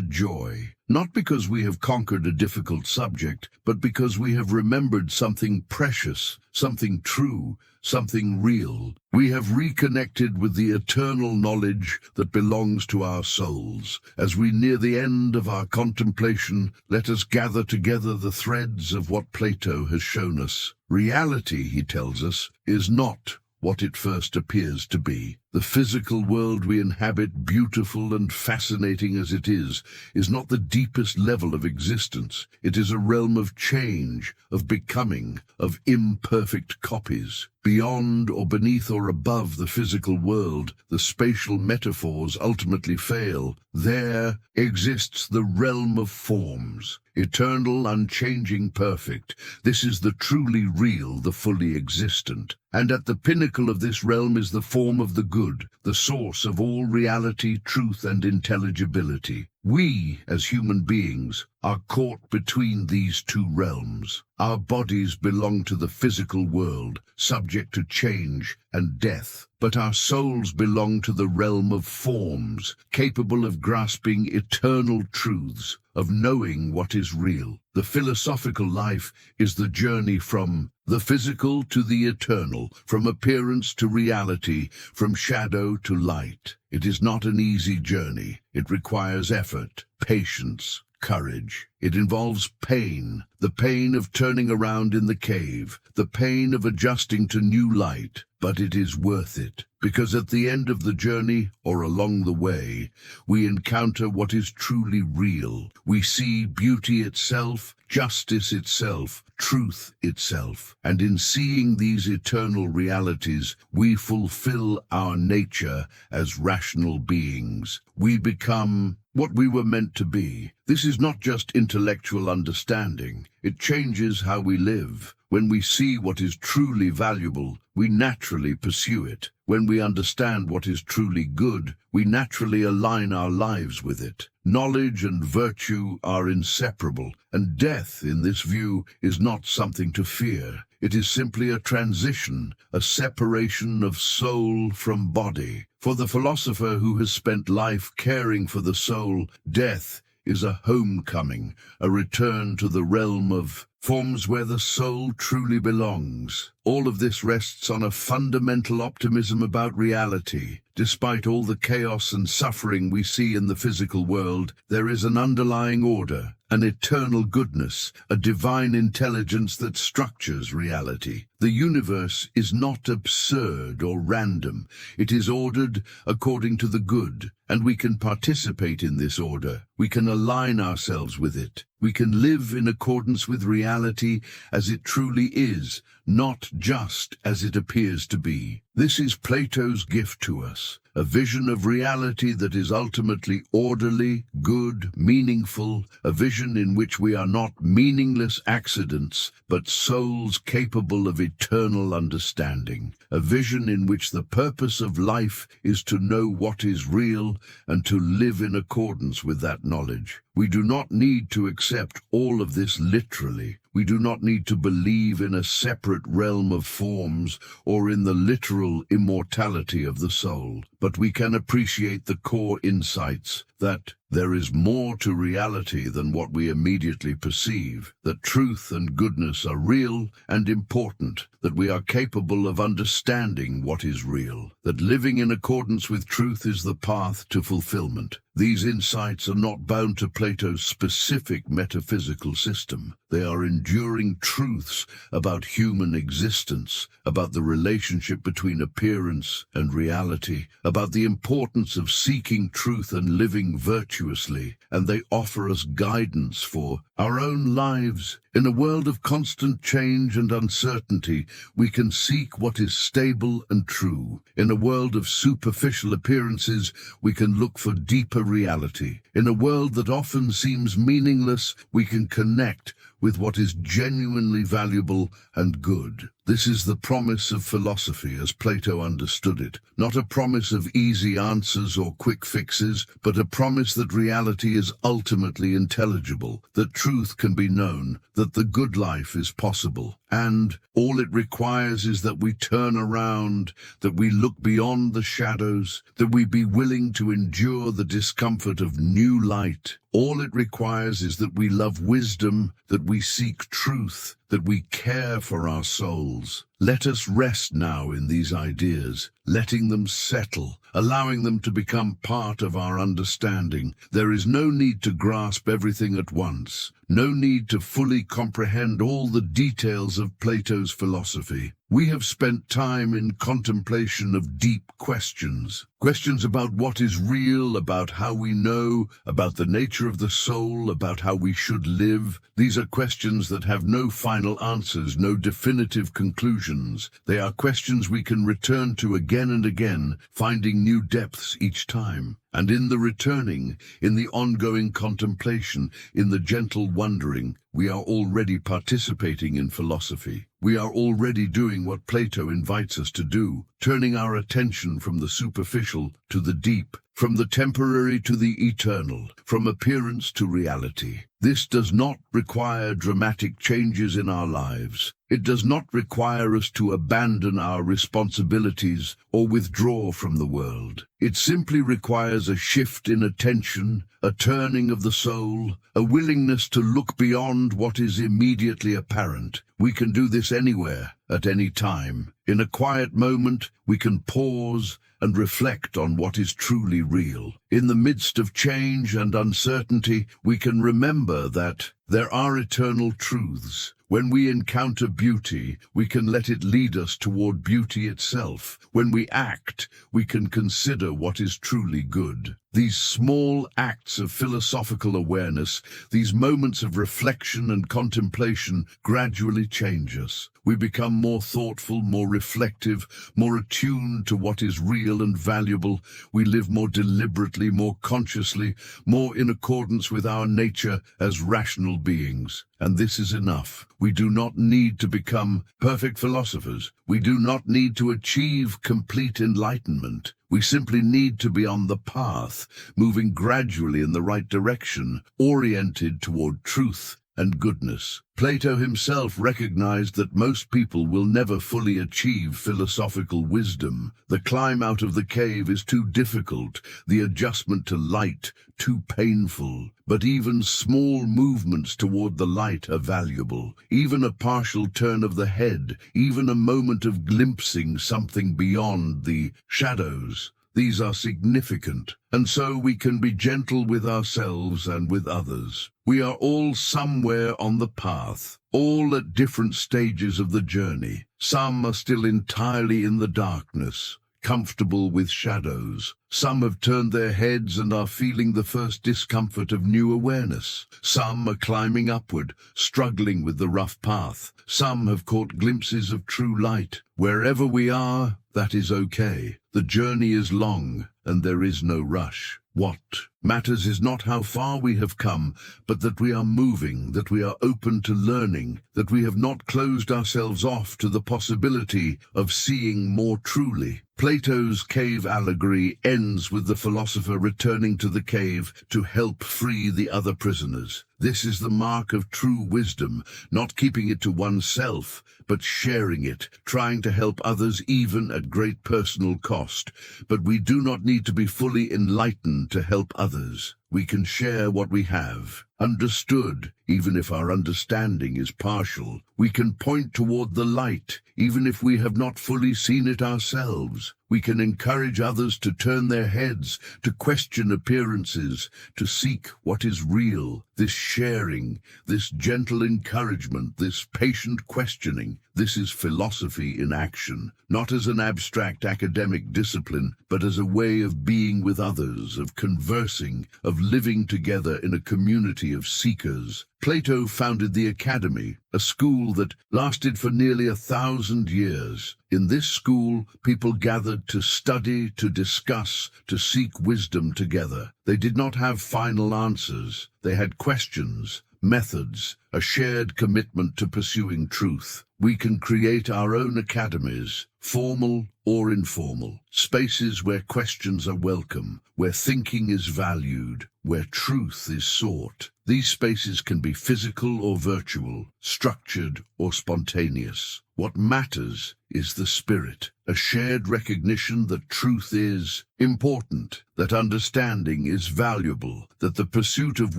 joy. Not because we have conquered a difficult subject, but because we have remembered something precious, something true, something real. We have reconnected with the eternal knowledge that belongs to our souls. As we near the end of our contemplation, let us gather together the threads of what Plato has shown us. Reality, he tells us, is not what it first appears to be. The physical world we inhabit, beautiful and fascinating as it is not the deepest level of existence. It is a realm of change, of becoming, of imperfect copies. Beyond or beneath or above the physical world, the spatial metaphors ultimately fail. There exists the realm of forms, eternal, unchanging, perfect. This is the truly real, the fully existent. And at the pinnacle of this realm is the form of the good, the source of all reality, truth, and intelligibility. We, as human beings, are caught between these two realms. Our bodies belong to the physical world, subject to change and death, but our souls belong to the realm of forms, capable of grasping eternal truths, of knowing what is real. The philosophical life is the journey from the physical to the eternal, from appearance to reality, from shadow to light. It is not an easy journey. It requires effort, patience, courage. It involves pain, the pain of turning around in the cave, the pain of adjusting to new light. But it is worth it, because at the end of the journey, or along the way, we encounter what is truly real. We see beauty itself, justice itself, truth itself. And in seeing these eternal realities, we fulfill our nature as rational beings. We become what we were meant to be. This is not just intellectual understanding. It changes how we live. When we see what is truly valuable, we naturally pursue it. When we understand what is truly good, we naturally align our lives with it. Knowledge and virtue are inseparable, and death, in this view, is not something to fear. It is simply a transition, a separation of soul from body. For the philosopher who has spent life caring for the soul, death is a homecoming, a return to the realm of forms where the soul truly belongs. All of this rests on a fundamental optimism about reality. Despite all the chaos and suffering we see in the physical world, there is an underlying order, an eternal goodness, a divine intelligence that structures reality. The universe is not absurd or random. It is ordered according to the good, and we can participate in this order. We can align ourselves with it. We can live in accordance with reality as it truly is, not just as it appears to be. This is Plato's gift to us, a vision of reality that is ultimately orderly, good, meaningful, a vision in which we are not meaningless accidents, but souls capable of eternal understanding, a vision in which the purpose of life is to know what is real and to live in accordance with that knowledge. We do not need to accept all of this literally. We do not need to believe in a separate realm of forms or in the literal immortality of the soul. but we can appreciate the core insights that there is more to reality than what we immediately perceive, that truth and goodness are real and important, that we are capable of understanding what is real, that living in accordance with truth is the path to fulfillment. These insights are not bound to Plato's specific metaphysical system. They are enduring truths about human existence, about the relationship between appearance and reality, about the importance of seeking truth and living virtuously, and they offer us guidance for our own lives. In a world of constant change and uncertainty, we can seek what is stable and true. In a world of superficial appearances, we can look for deeper reality. In a world that often seems meaningless, we can connect with what is genuinely valuable and good. This is the promise of philosophy as Plato understood it, not a promise of easy answers or quick fixes, but a promise that reality is ultimately intelligible, that truth can be known, that the good life is possible. And all it requires is that we turn around, that we look beyond the shadows, that we be willing to endure the discomfort of new light. All it requires is that we love wisdom, that we seek truth, that we care for our souls. Let us rest now in these ideas, letting them settle, allowing them to become part of our understanding. There is no need to grasp everything at once, no need to fully comprehend all the details of Plato's philosophy. We have spent time in contemplation of deep questions. Questions about what is real, about how we know, about the nature of the soul, about how we should live. These are questions that have no final answers, no definitive conclusions. They are questions we can return to again and again, finding new depths each time. And in the returning, in the ongoing contemplation, in the gentle wondering, we are already participating in philosophy. We are already doing what Plato invites us to do, turning our attention from the superficial to the deep, from the temporary to the eternal, from appearance to reality. This does not require dramatic changes in our lives. It does not require us to abandon our responsibilities or withdraw from the world. It simply requires a shift in attention, a turning of the soul, a willingness to look beyond what is immediately apparent. We can do this anywhere, at any time. In a quiet moment, we can pause and reflect on what is truly real. In the midst of change and uncertainty, we can remember that there are eternal truths. When we encounter beauty, we can let it lead us toward beauty itself. When we act, we can consider what is truly good. These small acts of philosophical awareness, these moments of reflection and contemplation, gradually change us. We become more thoughtful, more reflective, more attuned to what is real and valuable. We live more deliberately, more consciously, more in accordance with our nature as rational beings. And this is enough. We do not need to become perfect philosophers. We do not need to achieve complete enlightenment. We simply need to be on the path, moving gradually in the right direction, oriented toward truth and goodness. Plato himself recognized that most people will never fully achieve philosophical wisdom. The climb out of the cave is too difficult, the adjustment to light too painful. But even small movements toward the light are valuable. Even a partial turn of the head, even a moment of glimpsing something beyond the shadows. These are significant, and so we can be gentle with ourselves and with others. We are all somewhere on the path, all at different stages of the journey. Some are still entirely in the darkness, comfortable with shadows. Some have turned their heads and are feeling the first discomfort of new awareness. Some are climbing upward, struggling with the rough path. Some have caught glimpses of true light. Wherever we are, that is okay. The journey is long, and there is no rush. What Matters is not how far we have come, but that we are moving, that we are open to learning, that we have not closed ourselves off to the possibility of seeing more truly. Plato's cave allegory ends with the philosopher returning to the cave to help free the other prisoners. This is the mark of true wisdom, not keeping it to oneself, but sharing it, trying to help others even at great personal cost. But we do not need to be fully enlightened to help others. We can share what we have understood, even if our understanding is partial. We can point toward the light, even if we have not fully seen it ourselves. We can encourage others to turn their heads, to question appearances, to seek what is real. This sharing, this gentle encouragement, this patient questioning, this is philosophy in action, not as an abstract academic discipline, but as a way of being with others, of conversing, of living together in a community of seekers. Plato founded the Academy, a school that lasted for nearly 1,000 years. In this school, people gathered to study, to discuss, to seek wisdom together. They did not have final answers. They had questions, methods, a shared commitment to pursuing truth. We can create our own academies, formal or informal, spaces where questions are welcome, where thinking is valued, where truth is sought. These spaces can be physical or virtual, structured or spontaneous. What matters is the spirit, a shared recognition that truth is important, that understanding is valuable, that the pursuit of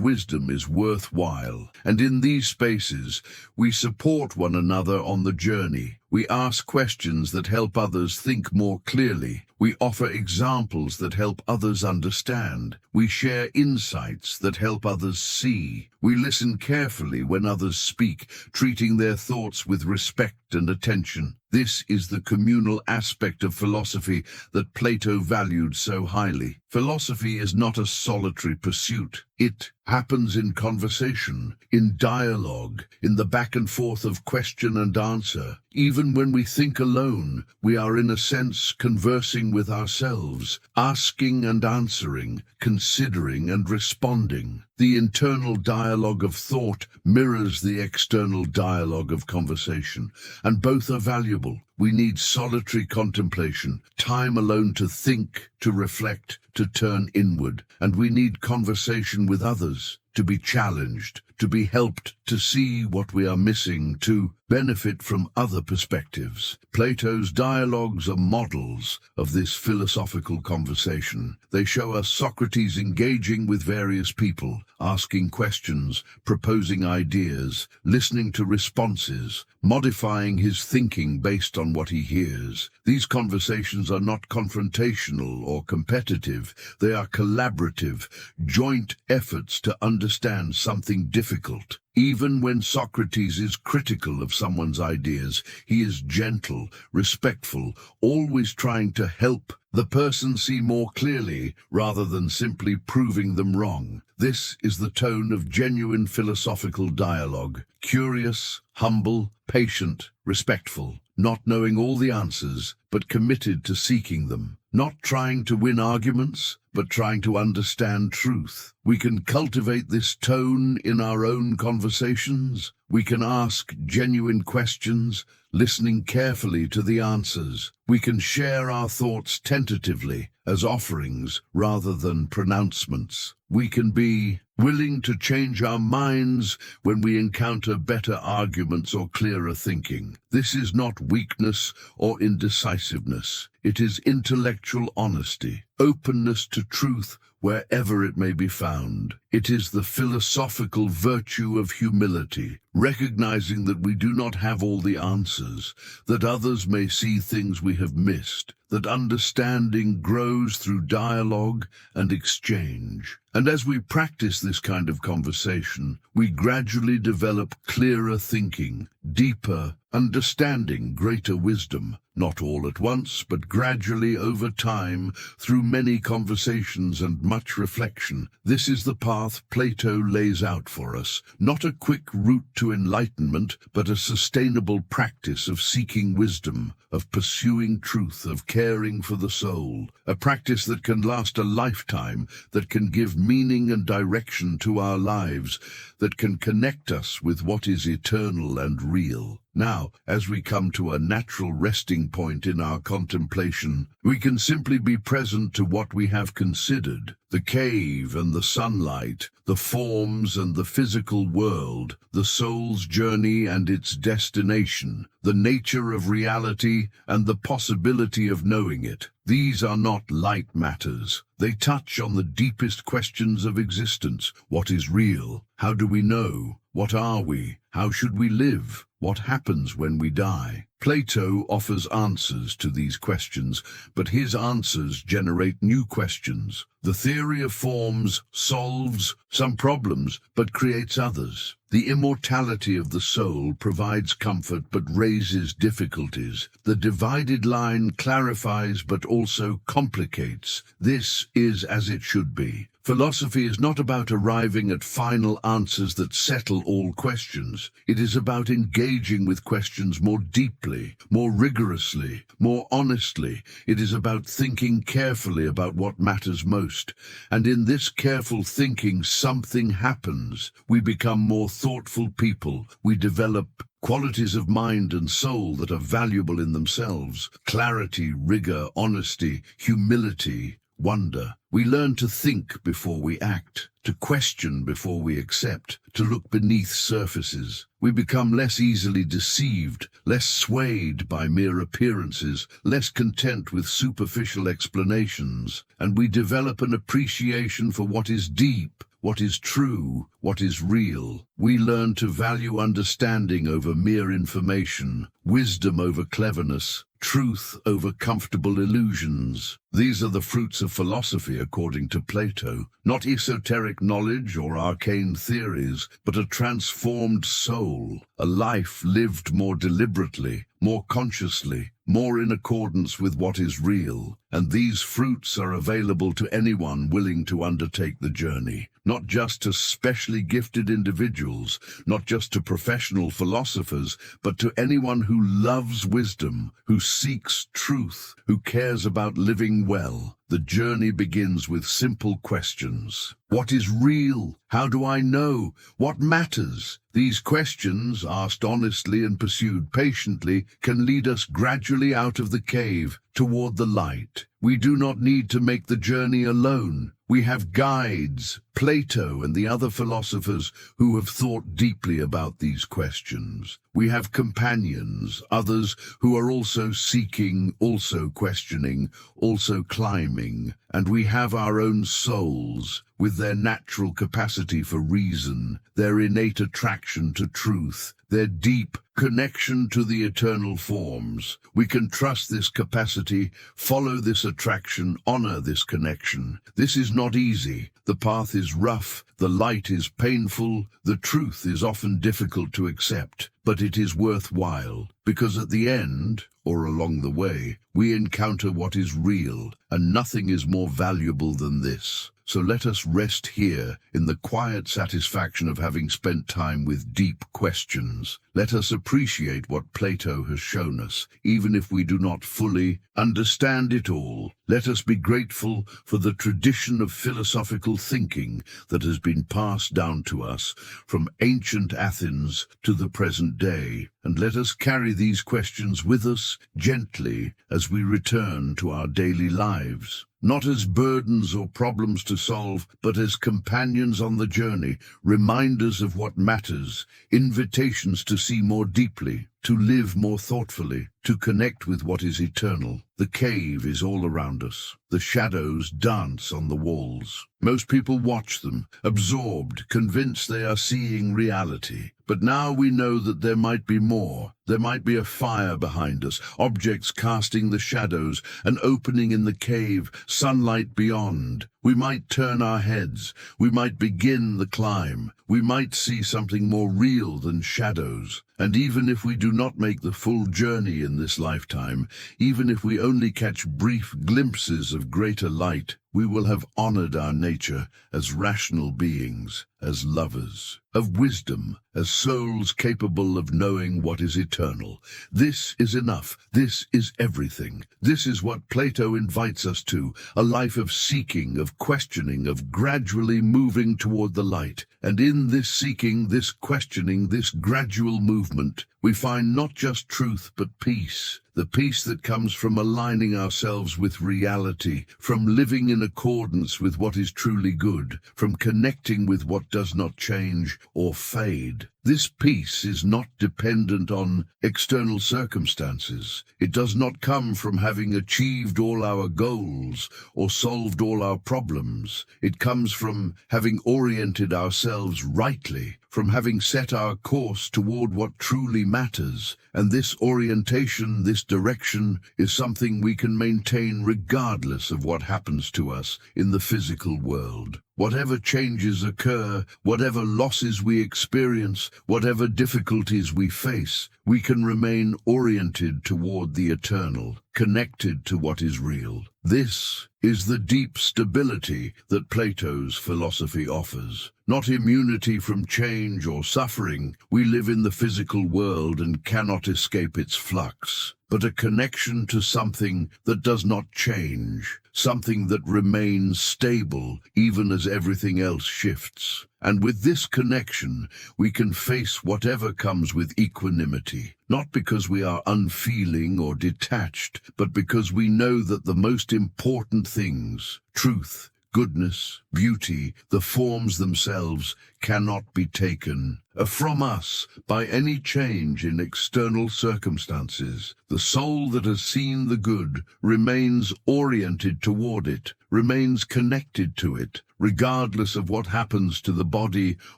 wisdom is worthwhile. And in these spaces, we support one another on the journey. We ask questions that help others think more clearly. We offer examples that help others understand. We share insights that help others see. We listen carefully when others speak, treating their thoughts with respect and attention. This is the communal aspect of philosophy that Plato valued so highly. Philosophy is not a solitary pursuit. It happens in conversation, in dialogue, in the back and forth of question and answer. Even when we think alone, we are in a sense conversing with ourselves, asking and answering, considering and responding. The internal dialogue of thought mirrors the external dialogue of conversation, and both are valuable. We need solitary contemplation, time alone to think, to reflect, to turn inward, and we need conversation with others, to be challenged, to be helped to see what we are missing, to benefit from other perspectives. Plato's dialogues are models of this philosophical conversation. They show us Socrates engaging with various people, asking questions, proposing ideas, listening to responses, modifying his thinking based on what he hears. These conversations are not confrontational or competitive. They are collaborative, joint efforts to understand something difficult. Even when Socrates is critical of someone's ideas, he is gentle, respectful, always trying to help the person see more clearly rather than simply proving them wrong. This is the tone of genuine philosophical dialogue, curious, humble, patient, respectful, not knowing all the answers, but committed to seeking them, not trying to win arguments, but trying to understand truth. We can cultivate this tone in our own conversations. We can ask genuine questions, listening carefully to the answers. We can share our thoughts tentatively as offerings rather than pronouncements. We can be willing to change our minds when we encounter better arguments or clearer thinking. This is not weakness or indecisiveness. It is intellectual honesty, openness to truth wherever it may be found. It is the philosophical virtue of humility, recognizing that we do not have all the answers, that others may see things we have missed, that understanding grows through dialogue and exchange. And as we practice this kind of conversation, we gradually develop clearer thinking, deeper, understanding greater wisdom, not all at once, but gradually over time, through many conversations and much reflection. This is the path Plato lays out for us, not a quick route to enlightenment, but a sustainable practice of seeking wisdom, of pursuing truth, of caring for the soul, a practice that can last a lifetime, that can give meaning and direction to our lives, that can connect us with what is eternal and real. Now, as we come to a natural resting point in our contemplation, we can simply be present to what we have considered: the cave and the sunlight, the forms and the physical world, the soul's journey and its destination, the nature of reality and the possibility of knowing it. These are not light matters. They touch on the deepest questions of existence. What is real? How do we know? What are we? How should we live? What happens when we die? Plato offers answers to these questions, but his answers generate new questions. The theory of forms solves some problems, but creates others. The immortality of the soul provides comfort, but raises difficulties. The divided line clarifies, but also complicates. This is as it should be. Philosophy is not about arriving at final answers that settle all questions. It is about engaging with questions more deeply, more rigorously, more honestly. It is about thinking carefully about what matters most. And in this careful thinking, something happens. We become more thoughtful people. We develop qualities of mind and soul that are valuable in themselves: clarity, rigor, honesty, humility, wonder. We learn to think before we act, to question before we accept, to look beneath surfaces. We become less easily deceived, less swayed by mere appearances, less content with superficial explanations, and we develop an appreciation for what is deep, what is true, what is real. We learn to value understanding over mere information, wisdom over cleverness, truth over comfortable illusions. These are the fruits of philosophy according to Plato, not esoteric knowledge or arcane theories, but a transformed soul, a life lived more deliberately, more consciously, more in accordance with what is real. And these fruits are available to anyone willing to undertake the journey, not just to specially gifted individuals, not just to professional philosophers, but to anyone who loves wisdom, who seeks truth, who cares about living well. The journey begins with simple questions. What is real? How do I know? What matters? These questions, asked honestly and pursued patiently, can lead us gradually out of the cave toward the light. We do not need to make the journey alone. We have guides, Plato and the other philosophers who have thought deeply about these questions. We have companions, others who are also seeking, also questioning, also climbing. And we have our own souls, with their natural capacity for reason, their innate attraction to truth, their deep connection to the eternal forms. We can trust this capacity, follow this attraction, honor this connection. This is not easy. The path is rough, the light is painful, the truth is often difficult to accept, but it is worthwhile, because at the end, or along the way, we encounter what is real, and nothing is more valuable than this. So let us rest here in the quiet satisfaction of having spent time with deep questions. Let us appreciate what Plato has shown us, even if we do not fully understand it all. Let us be grateful for the tradition of philosophical thinking that has been passed down to us from ancient Athens to the present day. And let us carry these questions with us gently as we return to our daily lives. Not as burdens or problems to solve, but as companions on the journey, reminders of what matters, invitations to see more deeply, to live more thoughtfully, to connect with what is eternal. The cave is all around us. The shadows dance on the walls. Most people watch them, absorbed, convinced they are seeing reality. But now we know that there might be more. There might be a fire behind us, objects casting the shadows, an opening in the cave, sunlight beyond. We might turn our heads. We might begin the climb. We might see something more real than shadows. And even if we do not make the full journey in this lifetime, even if we only catch brief glimpses of greater light, we will have honored our nature as rational beings, as lovers of wisdom, as souls capable of knowing what is eternal. This is enough. This is everything. This is what Plato invites us to, a life of seeking, of questioning, of gradually moving toward the light. And in this seeking, this questioning, this gradual movement, we find not just truth but peace. The peace that comes from aligning ourselves with reality, from living in accordance with what is truly good, from connecting with what does not change or fade. This peace is not dependent on external circumstances. It does not come from having achieved all our goals or solved all our problems. It comes from having oriented ourselves rightly, from having set our course toward what truly matters. And this orientation, this direction, is something we can maintain regardless of what happens to us in the physical world. Whatever changes occur, whatever losses we experience, whatever difficulties we face, we can remain oriented toward the eternal, connected to what is real. This is the deep stability that Plato's philosophy offers. Not immunity from change or suffering. We live in the physical world and cannot escape its flux, but a connection to something that does not change, something that remains stable even as everything else shifts. And with this connection, we can face whatever comes with equanimity, not because we are unfeeling or detached, but because we know that the most important things, truth, goodness, beauty, the forms themselves, cannot be taken from us by any change in external circumstances. The soul that has seen the good remains oriented toward it, remains connected to it, regardless of what happens to the body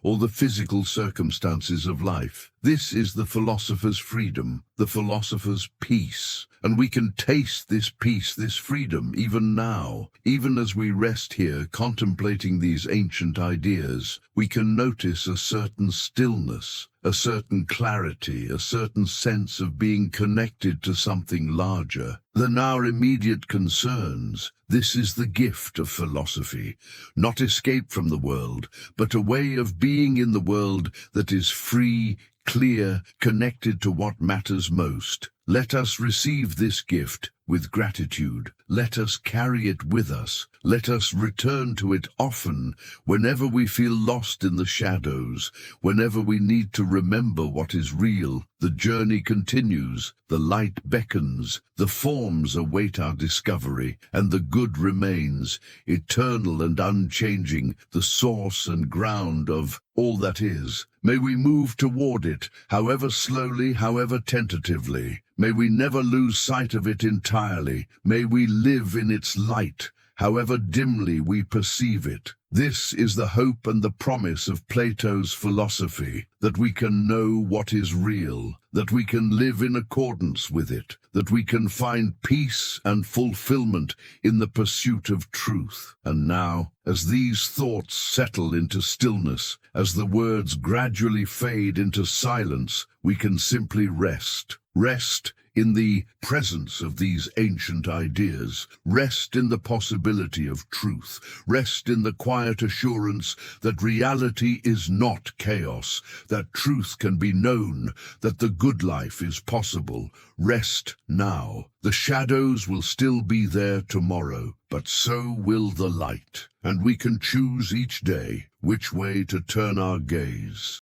or the physical circumstances of life. This is the philosopher's freedom, the philosopher's peace. And we can taste this peace, this freedom, even now. Even as we rest here contemplating these ancient ideas, we can notice a certain stillness, a certain clarity, a certain sense of being connected to something larger than our immediate concerns. This is the gift of philosophy, not escape from the world, but a way of being in the world that is free, clear, connected to what matters most. Let us receive this gift with gratitude. Let us carry it with us. Let us return to it often, whenever we feel lost in the shadows, whenever we need to remember what is real. The journey continues, the light beckons, the forms await our discovery, and the good remains, eternal and unchanging, the source and ground of all that is. May we move toward it, however slowly, however tentatively. May we never lose sight of it entirely. May we live in its light, however dimly we perceive it. This is the hope and the promise of Plato's philosophy, that we can know what is real, that we can live in accordance with it, that we can find peace and fulfillment in the pursuit of truth. And now, as these thoughts settle into stillness, as the words gradually fade into silence, we can simply rest. Rest in the presence of these ancient ideas. Rest in the possibility of truth. Rest in the quiet assurance that reality is not chaos, that truth can be known, that the good life is possible. Rest now. The shadows will still be there tomorrow, but so will the light, and we can choose each day which way to turn our gaze.